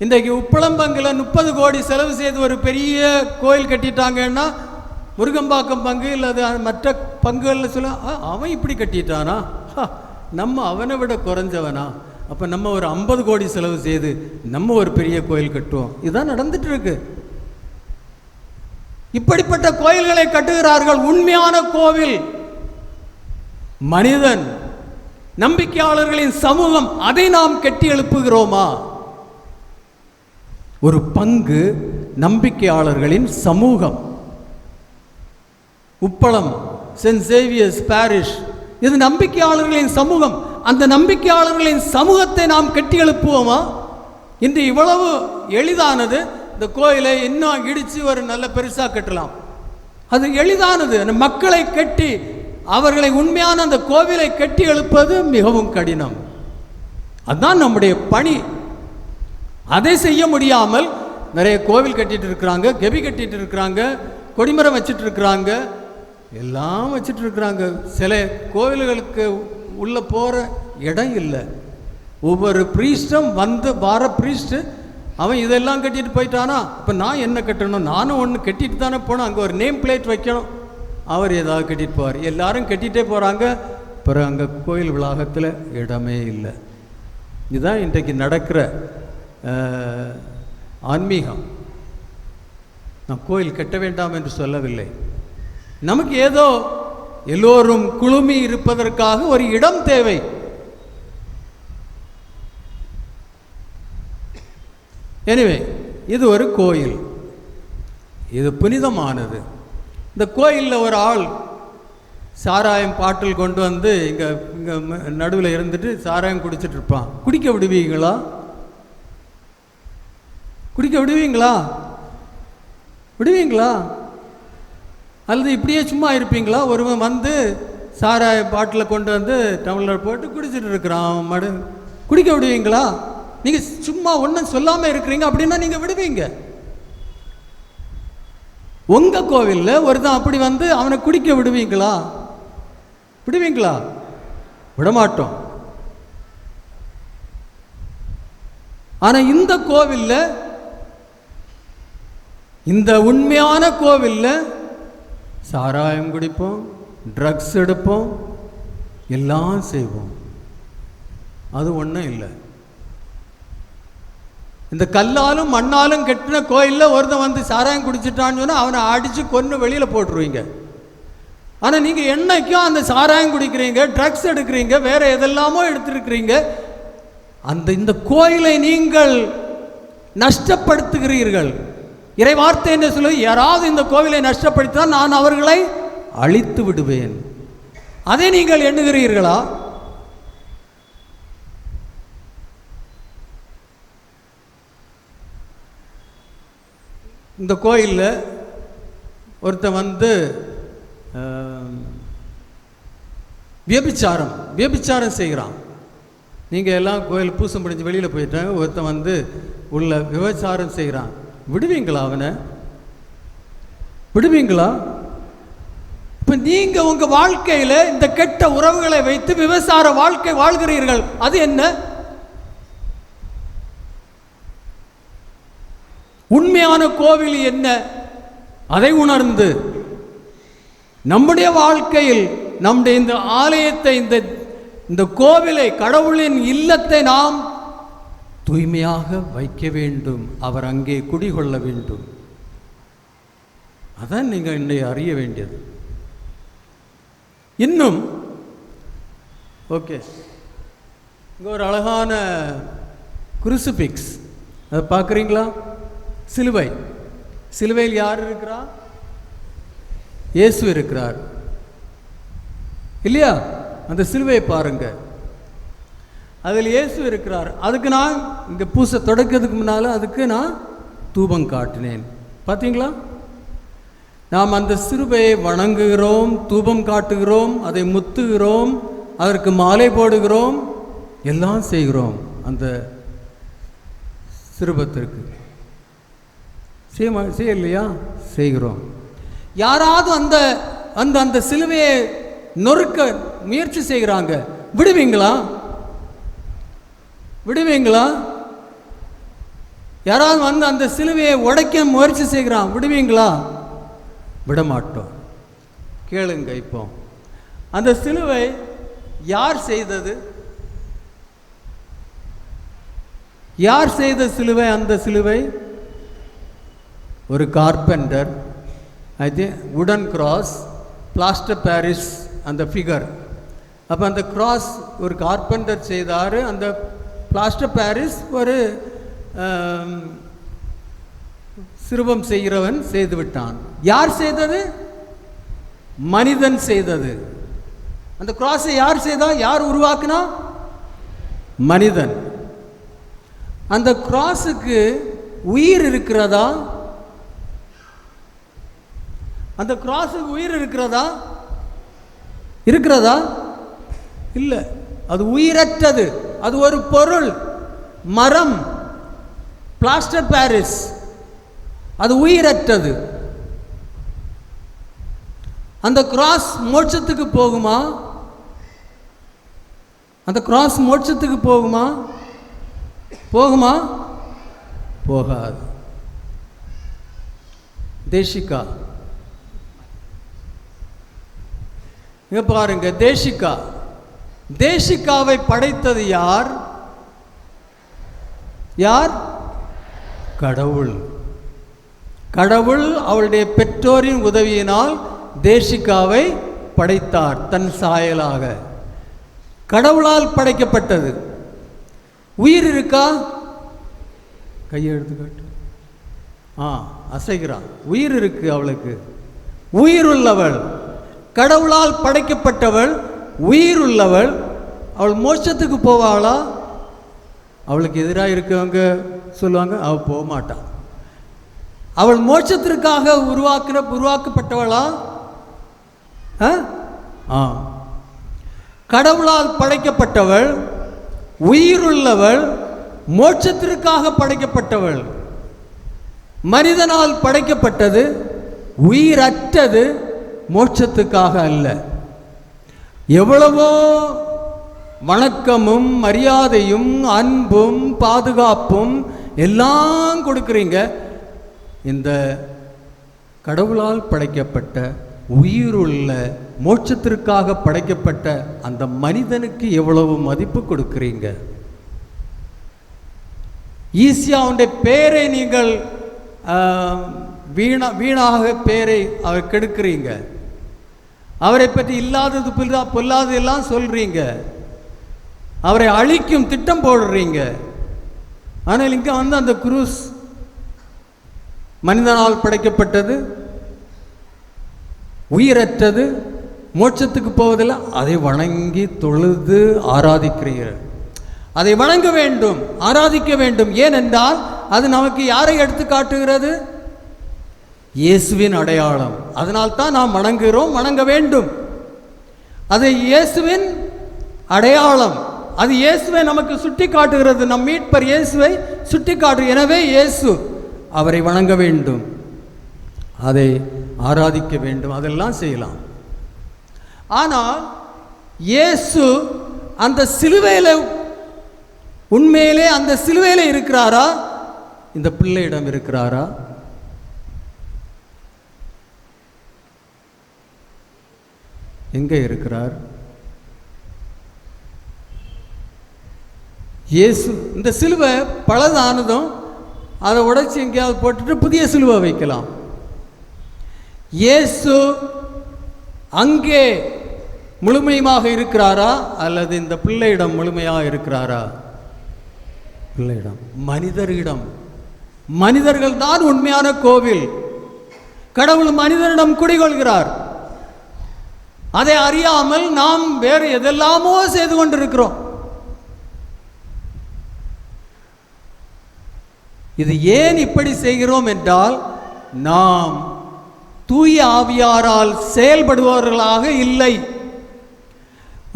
இன்றைக்கு உப்பளம்பங்கில் 30 கோடி செலவு செய்து ஒரு பெரிய கோயில் கட்டிட்டாங்கன்னா, முருகம்பாக்கம் பங்கு இல்லை மற்ற பங்குகளில் சொல்ல அவன் இப்படி கட்டிட்டானா, நம்ம அவனை விட குறைஞ்சவனா, அப்போ நம்ம ஒரு 50 கோடி செலவு செய்து நம்ம ஒரு பெரிய கோயில் கட்டுவோம். இதுதான் நடந்துட்டு இருக்கு. இப்படிப்பட்ட கோயில்களை கட்டுகிறார்கள். உண்மையான கோவில் மனிதன், நம்பிக்கையாளர்களின் சமூகம், அதை நாம் கட்டி எழுப்புகிறோமா? ஒரு பங்கு நம்பிக்கையாளர்களின் சமூகம். உப்பளம் சென்ட் சேவியர்ஸ் பாரிஷ், இது நம்பிக்கையாளர்களின் சமூகம். அந்த நம்பிக்கையாளர்களின் சமூகத்தை நாம் கட்டி எழுப்புவோமா? இன்று இவ்வளவு எளிதானது. இந்த கோயிலை இன்னும் இடித்து ஒரு நல்ல பெருசாக கட்டலாம், அது எளிதானது. அந்த மக்களை கட்டி அவர்களை உண்மையான அந்த கோவிலை கட்டி எழுப்பது மிகவும் கடினம். அதுதான் நம்முடைய பணி. அதை செய்ய முடியாமல் நிறைய கோவில் கட்டிட்டு இருக்கிறாங்க, கெபி கட்டிட்டு இருக்கிறாங்க, கொடிமரம் வச்சுட்டு இருக்கிறாங்க, எல்லாம் வச்சுட்டு இருக்கிறாங்க. சில கோவில்களுக்கு உள்ள போகிற இடம் இல்லை. ஒவ்வொரு ப்ரீஸ்டும் வந்து வார ப்ரீஸ்ட்டு அவன் இதெல்லாம் கட்டிட்டு போயிட்டானா, இப்போ நான் என்ன கட்டணும்? நானும் ஒன்று கட்டிட்டு தானே போனோம். அங்கே ஒரு நேம் பிளேட் வைக்கணும், அவர் ஏதாவது கட்டிட்டு போவார். எல்லாரும் கட்டிகிட்டே போகிறாங்க. பிறகு அங்கே கோயில் வளாகத்தில் இடமே இல்லை. இதுதான் இன்றைக்கு நடக்கிற ஆன்மீகம். நான் கோயில் கட்ட வேண்டாம் என்று சொல்லவில்லை. நமக்கு ஏதோ எல்லோரும் குழுமி இருப்பதற்காக ஒரு இடம் தேவை. எனவே இது ஒரு கோயில், இது புனிதமானது. இந்த கோயிலில் ஒரு ஆள் சாராயம் பாட்டில் கொண்டு வந்து இங்கே இங்கே நடுவில் இருந்துட்டு சாராயம் குடிச்சிட்டு இருப்பான். குடிக்க விடுவீங்களா? குடிக்க விடுவீங்களா? விடுவீங்களா? அல்லது இப்படியே சும்மா இருப்பீங்களா? ஒருவன் வந்து சாராய பாட்டில் கொண்டு வந்து டம்ளர் போட்டு குடிச்சிட்டு இருக்கிறான், மடு குடிக்க விடுவீங்களா? நீங்கள் சும்மா ஒன்றும் சொல்லாமல் இருக்கிறீங்க அப்படின்னா நீங்கள் விடுவீங்க? உங்கள் கோவிலில் ஒருத்தன் அப்படி வந்து அவனை குடிக்க விடுவீங்களா? விடுவீங்களா? விடமாட்டோம். ஆனால் இந்த கோவிலில், இந்த உண்மையான கோவிலில் சாராயம் குடிப்போம், ட்ரக்ஸ் எடுப்போம், எல்லாம் செய்வோம். அது ஒன்றும் இல்லை. இந்த கல்லாலும் மண்ணாலும் கட்டின கோயிலில் ஒருத்தன் வந்து சாராயம் குடிச்சிட்டான்னு சொன்னால் அவனை அடித்து கொன்று வெளியில் போட்டுருவீங்க. ஆனால் நீங்கள் என்னைக்கும் அந்த சாராயம் குடிக்கிறீங்க, ட்ரக்ஸ் எடுக்கிறீங்க, வேறு எதெல்லாமோ எடுத்துருக்கிறீங்க. இந்த கோயிலை நீங்கள் நஷ்டப்படுத்துகிறீர்கள். இறை வார்த்தை என்ன சொல்லு? யாராவது இந்த கோவிலை நஷ்டப்படுத்தினால் நான் அவர்களை அழித்து விடுவேன். அதை நீங்கள் எண்ணுகிறீர்களா? இந்த கோயிலில் ஒருத்தன் வந்து வியபிச்சாரம் செய்கிறான். நீங்கள் எல்லாம் கோயில் பூசம் முடிஞ்சு வெளியில் போயிட்டாங்க, ஒருத்தன் வந்து உள்ள விபச்சாரம் செய்கிறான். விடுவீங்களா? அவனை விடுவீங்களா? இப்போ நீங்கள் உங்கள் வாழ்க்கையில் இந்த கெட்ட உறவுகளை வைத்து விபச்சார வாழ்க்கை வாழ்கிறீர்கள். அது என்ன? உண்மையான கோவில் என்ன, அதை உணர்ந்து நம்முடைய வாழ்க்கையில் நம்முடைய இந்த ஆலயத்தை, இந்த கோவிலை, கடவுளின் இல்லத்தை நாம் தூய்மையாக வைக்க வேண்டும். அவர் அங்கே குடிகொள்ள வேண்டும். அதான் நீங்கள் இன்னைக்கு அறிய வேண்டியது. இன்னும் ஓகே, இங்கே ஒரு அழகான குருசிபிக்ஸ், அதை பார்க்குறீங்களா? சிலுவை. சிலுவையில் யார் இருக்கிறா? இயேசு இருக்கிறார் இல்லையா? அந்த சிலுவையை பாருங்க, அதில் இயேசு இருக்கிறார். அதுக்கு நான் இங்கே பூசை தொடக்கிறதுக்கு முன்னால் அதுக்கு நான் தூபம் காட்டினேன். பார்த்தீங்களா? நாம் அந்த சிலுவையை வணங்குகிறோம், தூபம் காட்டுகிறோம், அதை முத்துகிறோம், அதற்கு மாலை போடுகிறோம், எல்லாம் செய்கிறோம். அந்த சிறுபத்திற்கு செய்யலையா? செய்கிறோம். யாராவது அந்த அந்த அந்த சிலுவையை நொறுக்க முயற்சி செய்கிறாங்க, விடுவீங்களா? விடுவீங்களா? யாராவது வந்து அந்த சிலுவையை உடைக்க முயற்சி செய்கிறான், விடுவீங்களா? விடமாட்டோம். கேளுங்க, இப்போ அந்த சிலுவை யார் செய்தது? யார் செய்த சிலுவை? அந்த சிலுவை ஒரு கார்பெண்டர், ஐ திங்க் வுடன் கிராஸ், பிளாஸ்டர் பாரிஸ் அந்த ஃபிகர். அப்போ அந்த கிராஸ் ஒரு கார்பெண்டர் செய்தார், அந்த பிளாஸ்டர் பாரிஸ் ஒரு சிறுவம் செய்கிறவன் செய்து விட்டான். யார் செய்தது? மனிதன் செய்தது. அந்த கிராஸை யார் செய்தா? யார் உருவாக்குனா? மனிதன். அந்த கிராஸுக்கு உயிர் இருக்கிறதா? அந்த கிராஸுக்கு உயிர் இருக்கிறதா? இருக்கிறதா? இல்லை, அது உயிரற்றது. அது ஒரு பொருள், மரம், பிளாஸ்டர் பாரிஸ், அது உயிரற்றது. அந்த கிராஸ் மோட்சத்துக்கு போகுமா? அந்த கிராஸ் மோட்சத்துக்கு போகுமா? போகுமா? போகாது. தேசிகா, இங்க பாருங்க, தேசிகா. தேசிகாவை படைத்தது யார்? யார்? கடவுள். கடவுள் அவளுடைய பெற்றோரின் உதவியினால் தேசிகாவை படைத்தார் தன் சாயலாக. கடவுளால் படைக்கப்பட்டது. உயிர் இருக்கா? கையை எடுத்துக்காட்டு. அசைகிறான். உயிர் இருக்கு அவளுக்கு. உயிர் உள்ளவள், கடவுளால் படைக்கப்பட்டவள், உயிர் உள்ளவள். அவள் மோட்சத்துக்கு போவாளா? அவளுக்கு எதிராக இருக்கவங்க சொல்லுவாங்க அவள் போக மாட்டாள். அவள் மோட்சத்திற்காக உருவாக்கப்பட்டவளா? கடவுளால் படைக்கப்பட்டவள், உயிருள்ளவள், மோட்சத்திற்காக படைக்கப்பட்டவள். மனிதனால் படைக்கப்பட்டது, உயிரற்றது, மோட்சத்துக்காக அல்ல. எவ்வளவோ வணக்கமும் மரியாதையும் அன்பும் பாதுகாப்பும் எல்லாம் கொடுக்குறீங்க. இந்த கடவுளால் படைக்கப்பட்ட உயிருள்ள மோட்சத்திற்காக படைக்கப்பட்ட அந்த மனிதனுக்கு எவ்வளவு மதிப்பு கொடுக்குறீங்க? ஈஸியாவுடைய பேரை நீங்கள் வீணாக பேரை அவர் கெடுக்கிறீங்க. அவரை பற்றி இல்லாதது பொல்லாதது எல்லாம் சொல்றீங்க. அவரை அழிக்கும் திட்டம் போடுறீங்க. ஆனால் இங்கே வந்து அந்த குரூஸ் மனிதனால் படைக்கப்பட்டது, உயிரற்றது, மோட்சத்துக்கு போவதில்லை. அதை வணங்கி தொழுது ஆராதிக்கிறீர்கள். அதை வணங்க வேண்டும், ஆராதிக்க வேண்டும். ஏனென்றால் அது நமக்கு யாரை எடுத்து காட்டுகிறது? இயேசுவின் அடையாளம். அதனால்தான் நாம் வணங்குகிறோம், வணங்க வேண்டும். அது இயேசுவின் அடையாளம். அது இயேசுவை நமக்கு சுட்டி காட்டுகிறது. நம் மீட்பர் இயேசுவை சுட்டி காட்டு. எனவே இயேசு, அவரை வணங்க வேண்டும், அதை ஆராதிக்க வேண்டும், அதெல்லாம் செய்யலாம். ஆனால் இயேசு அந்த சிலுவையில் உண்மையிலே அந்த சிலுவையில் இருக்கிறாரா? இந்த பிள்ளையிடம் இருக்கிறாரா? எங்கே இருக்கிறார்? இயேசு இந்த சிலுவை பழதானதும் அதை உடைச்சி எங்கேயாவது போட்டுட்டு புதிய சிலுவை வைக்கலாம். இயேசு அங்கே முழுமையாக இருக்கிறாரா அல்லது இந்த பிள்ளையிடம் முழுமையாக இருக்கிறாரா? பிள்ளையிடம், மனிதரிடம். மனிதர்கள் தான் உண்மையான கோவில். கடவுள் மனிதனிடம் குடிகொள்கிறார். அதை அறியாமல் நாம் வேறு எதெல்லாமோ செய்து கொண்டிருக்கிறோம். இது ஏன் இப்படி செய்கிறோம் என்றால், நாம் தூய ஆவியாரால் செயல்படுபவர்களாக இல்லை.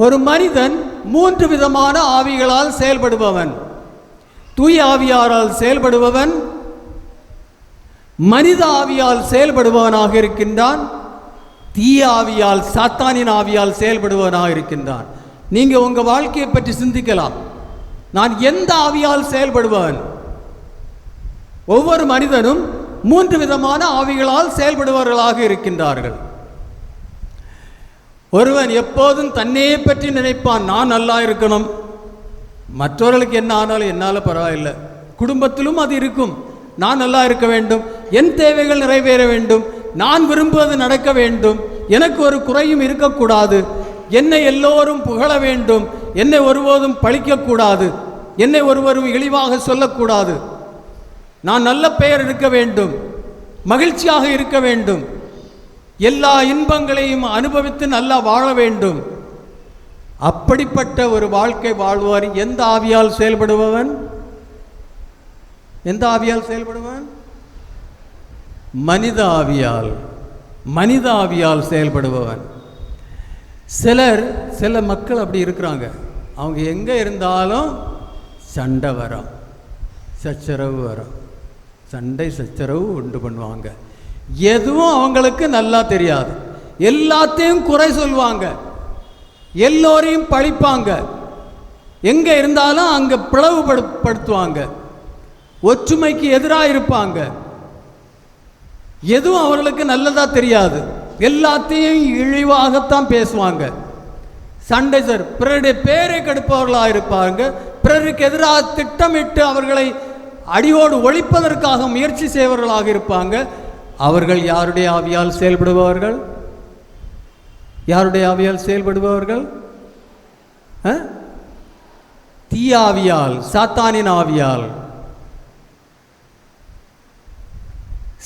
ஒரு மனிதன் 3 விதமான ஆவிகளால் செயல்படுபவன். தூய ஆவியாரால் செயல்படுபவன், மனித ஆவியால் செயல்படுபவனாக இருக்கின்றான், தீய ஆவியால், சாத்தானின் ஆவியால் செயல்படுபவனாக இருக்கின்றான். நீங்க உங்க வாழ்க்கையை பற்றி சிந்திக்கலாம். நான் எந்த ஆவியால் செயல்படுபவன்? ஒவ்வொரு மனிதனும் 3 விதமான ஆவிகளால் செயல்படுபவர்களாக இருக்கின்றார்கள். ஒருவன் எப்போதும் தன்னையே பற்றி நினைப்பான், நான் நல்லா இருக்கணும், மற்றவர்களுக்கு என்ன ஆனாலும் என்னால் பரவாயில்லை. குடும்பத்திலும் அது இருக்கும். நான் நல்லா இருக்க வேண்டும், என் தேவைகள் நிறைவேற வேண்டும், நான் விரும்புவது நடக்க வேண்டும், எனக்கு ஒரு குறையும் இருக்கக்கூடாது, என்னை எல்லோரும் புகழ வேண்டும், என்னை ஒருபோதும் பழிக்கக்கூடாது, என்னை ஒருவரும் இழிவாக சொல்லக்கூடாது, நான் நல்ல பெயர் இருக்க வேண்டும், மகிழ்ச்சியாக இருக்க வேண்டும், எல்லா இன்பங்களையும் அனுபவித்து நல்லா வாழ வேண்டும். அப்படிப்பட்ட ஒரு வாழ்க்கை வாழ்வார் எந்த ஆவியால் செயல்படுபவன்? எந்த ஆவியால் செயல்படுவன்? மனித ஆவியால். மனித ஆவியால் செயல்படுபவன். சில மக்கள் அப்படி இருக்கிறாங்க. அவங்க எங்கே இருந்தாலும் சண்டை வரும், சச்சரவு வரும், சண்டை சச்சரவு உண்டு பண்ணுவாங்க. எதுவும் அவங்களுக்கு நல்லா தெரியாது, எல்லாத்தையும் குறை சொல்லுவாங்க, எல்லோரையும் பழிப்பாங்க, எங்கே இருந்தாலும் அங்கே பிளவுபடுத்துவாங்க, ஒற்றுமைக்கு எதிராக இருப்பாங்க. எதுவும் அவர்களுக்கு நல்லதா தெரியாது, எல்லாத்தையும் இழிவாகத்தான் பேசுவாங்க. சண்டை சார் பிறருடைய பேரை கெடுப்பவர்களாக இருப்பாங்க, பிறருக்கு எதிராக திட்டமிட்டு அவர்களை அடியோடு ஒழிப்பதற்காக முயற்சி செய்வர்களாக இருப்பாங்க. அவர்கள் யாருடைய ஆவியால் செயல்படுபவர்கள்? யாருடைய ஆவியால் செயல்படுபவர்கள்? தீய ஆவியால், சாத்தானின் ஆவியால்.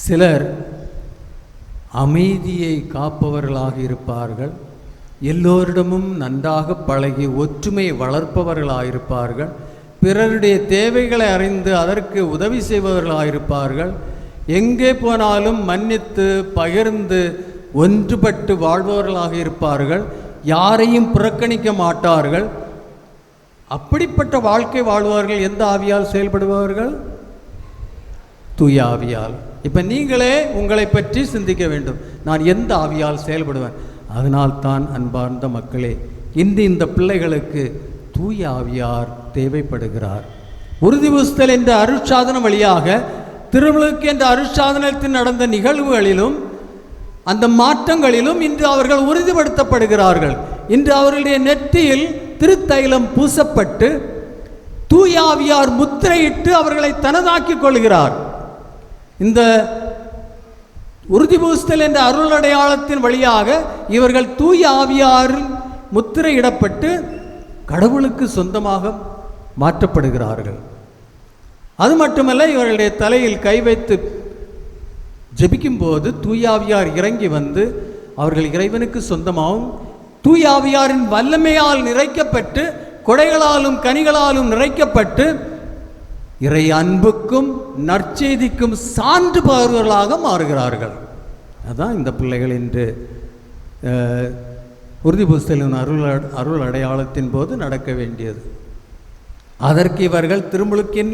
சிலர் அமைதியை காப்பவர்களாக இருப்பார்கள், எல்லோரிடமும் நன்றாக பழகி ஒற்றுமையை வளர்ப்பவர்களாக இருப்பார்கள், பிறருடைய தேவைகளை அறிந்து அதற்கு உதவி செய்பவர்களாக இருப்பார்கள், எங்கே போனாலும் மன்னித்து பகிர்ந்து ஒன்றுபட்டு வாழ்பவர்களாக இருப்பார்கள், யாரையும் புறக்கணிக்க மாட்டார்கள். அப்படிப்பட்ட வாழ்க்கை வாழ்வார்கள் எந்த ஆவியால் செயல்படுபவர்கள்? தூய ஆவியால். இப்போ நீங்களே உங்களை பற்றி சிந்திக்க வேண்டும், நான் எந்த ஆவியால் செயல்படுவேன்? அதனால்தான் அன்பார்ந்த மக்களே, இன்று இந்த பிள்ளைகளுக்கு தூய ஆவியார் தேவைப்படுகிறார். உறுதி பூசுதல் என்ற அருட்சாதனம் வழியாக திருமுழுக்கு என்ற அருட்சாதனத்தில் நடந்த நிகழ்வுகளிலும் அந்த மாற்றங்களிலும் இன்று அவர்கள் உறுதிப்படுத்தப்படுகிறார்கள். இன்று அவர்களுடைய நெற்றியில் திருத்தைலம் பூசப்பட்டு தூய ஆவியார் முத்திரையிட்டு அவர்களை தனதாக்கிக் கொள்கிறார். இந்த உறுதி பூசுதல் என்ற அருள் அடையாளத்தின் வழியாக இவர்கள் தூய ஆவியார் முத்திரையிடப்பட்டு கடவுளுக்கு சொந்தமாக மாற்றப்படுகிறார்கள். அது மட்டுமல்ல, இவர்களுடைய தலையில் கை வைத்து ஜெபிக்கும் போது தூயாவியார் இறங்கி வந்து அவர்கள் இறைவனுக்கு சொந்தமாகவும் தூயாவியாரின் வல்லமையால் நிறைக்கப்பட்டு கொடைகளாலும் கனிகளாலும் நிறைக்கப்பட்டு இறை அன்புக்கும் நற்செய்திக்கும் சான்று பகர்வர்களாக மாறுகிறார்கள். அதுதான் இந்த பிள்ளைகள் இன்று உறுதி பூசுதலின் அருள் அடையாளத்தின் போது நடக்க வேண்டியது. அதற்கு இவர்கள் திருமுழுக்கின்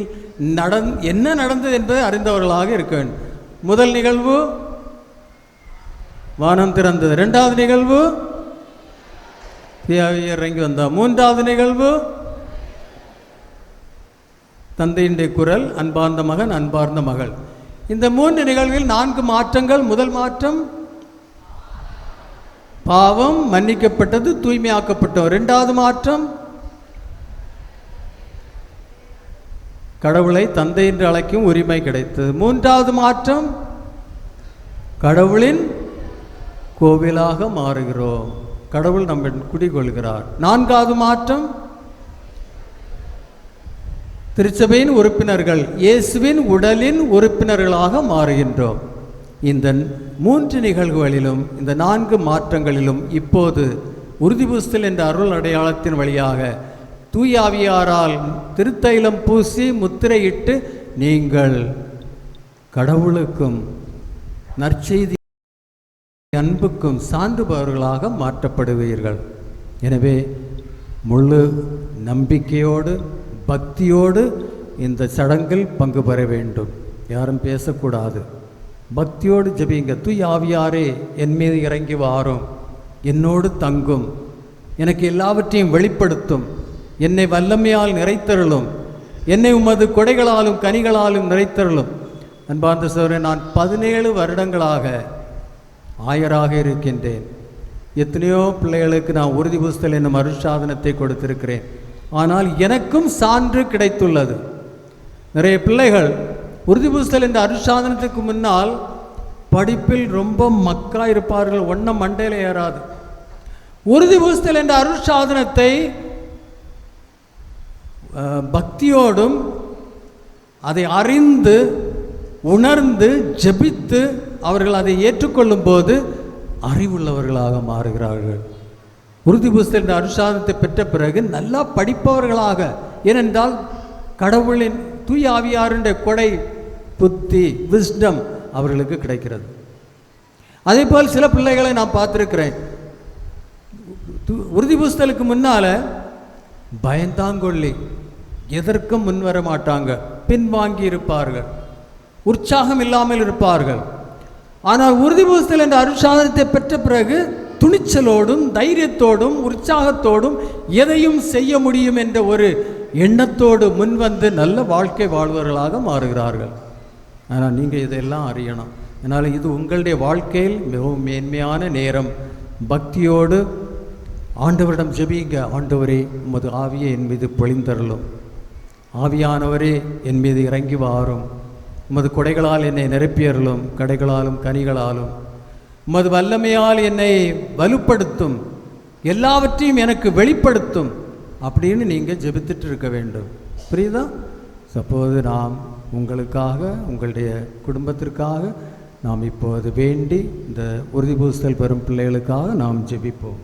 என்ன நடந்தது என்பதை அறிந்தவர்களாக இருக்க வேண்டும். முதல் நிகழ்வு வானம் திறந்தது, இரண்டாவது நிகழ்வு இறங்கி வந்தார், மூன்றாவது நிகழ்வு தந்தையினுடைய குரல், அன்பார்ந்த மகன், அன்பார்ந்த மகள். இந்த 3 நிகழ்வில் 4 மாற்றங்கள். முதல் மாற்றம் பாவம் மன்னிக்கப்பட்டது, தூய்மையாக்கப்பட்டோம். 2வது மாற்றம் கடவுளை தந்தை என்று அழைக்கும் உரிமை கிடைத்தது. 3வது மாற்றம் கடவுளின் கோவிலாக மாறுகிறோம். கடவுள் நம்ம குடிகொள்கிறார். 4வது மாற்றம் திருச்சபையின் உறுப்பினர்கள், இயேசுவின் உடலின் உறுப்பினர்களாக மாறுகின்றோம். இந்த 3 நிகழ்வுகளிலும், இந்த 4 மாற்றங்களிலும் இப்போது உறுதிபூசுதல் என்ற அருள் அடையாளத்தின் வழியாக தூயாவியாரால் திருத்தைலம் பூசி முத்திரையிட்டு நீங்கள் கடவுளுக்கும் நற்செய்தி அன்புக்கும் சான்றுபவர்களாக மாற்றப்படுவீர்கள். எனவே முழு நம்பிக்கையோடு பக்தியோடு இந்த சடங்கில் பங்கு பெற வேண்டும். யாரும் பேசக்கூடாது. பக்தியோடு ஜெபிங்க. தூயாவியாரே என் மீது இறங்கி வாரும், என்னோடு தங்கும், எனக்கு எல்லாவற்றையும் வெளிப்படுத்தும், என்னை வல்லமையால் நிறைத்தருளும், என்னை உமது கொடைகளாலும் கனிகளாலும் நிறைத்தருளும். அன்பார்ந்த சகோதரரே, நான் 17 வருடங்களாக ஆயராக இருக்கின்றேன். எத்தனையோ பிள்ளைகளுக்கு நான் உறுதிபூசுதல் என்னும் அருட்சாதனத்தை கொடுத்திருக்கிறேன். ஆனால் எனக்கும் சான்று கிடைத்துள்ளது. நிறைய பிள்ளைகள் உறுதிபூசுதல் என்ற அருட்சாதனத்துக்கு முன்னால் படிப்பில் ரொம்ப மக்கா இருப்பார்கள், ஒன்றும் மண்டையில் ஏறாது. உறுதிபூசுதல் என்ற அருட்சாதனத்தை பக்தியோடும் அதை அறிந்து உணர்ந்து ஜெபித்து அவர்கள் அதை ஏற்றுக்கொள்ளும் போது அறிவுள்ளவர்களாக மாறுகிறார்கள். உறுதிபூசுதல் என்ற அருட்சாதனத்தை பெற்ற பிறகு நல்லா படிப்பவர்களாக, ஏனென்றால் கடவுளின் தூய ஆவியாருடைய கொடை, புத்தி, விஸ்டம் அவர்களுக்கு கிடைக்கிறது. அதேபோல் சில பிள்ளைகளை நான் பார்த்துருக்கிறேன். உறுதிபூசுதலுக்கு முன்னால் பயந்தாங்கொள்ளி, எதற்கும் முன்வர மாட்டாங்க, பின்வாங்கி இருப்பார்கள், உற்சாகம் இல்லாமல் இருப்பார்கள். ஆனால் உறுதிபூசுதல் என்ற அருட்சாதனத்தை பெற்ற பிறகு துணிச்சலோடும் தைரியத்தோடும் உற்சாகத்தோடும் எதையும் செய்ய முடியும் என்ற ஒரு எண்ணத்தோடு முன்வந்து நல்ல வாழ்க்கை வாழ்வர்களாக மாறுகிறார்கள். ஆனால் நீங்கள் இதெல்லாம் அறியணும். அதனால் இது உங்களுடைய வாழ்க்கையில் மிகவும் மேன்மையான நேரம். பக்தியோடு ஆண்டவரிடம் ஜெபிங்க. ஆண்டவரே, உமது ஆவியை என் மீது பொழிந்தருளும். ஆவியானவரே, என் மீது இறங்கி வாரும். உமது கொடைகளால் என்னை நிரப்பியருளும், கடைகளாலும் கனிகளாலும். உமது வல்லமையால் என்னை வலுப்படுத்தும், எல்லாவற்றையும் எனக்கு வெளிப்படுத்தும் அப்படின்னு நீங்கள் ஜெபித்துட்டு இருக்க வேண்டும். புரியுதா? அப்போது நாம் உங்களுக்காக, உங்களுடைய குடும்பத்திற்காக நாம் இப்போது வேண்டி இந்த உறுதிபூசுதல் பெறும் பிள்ளைகளுக்காக நாம் ஜெபிப்போம்.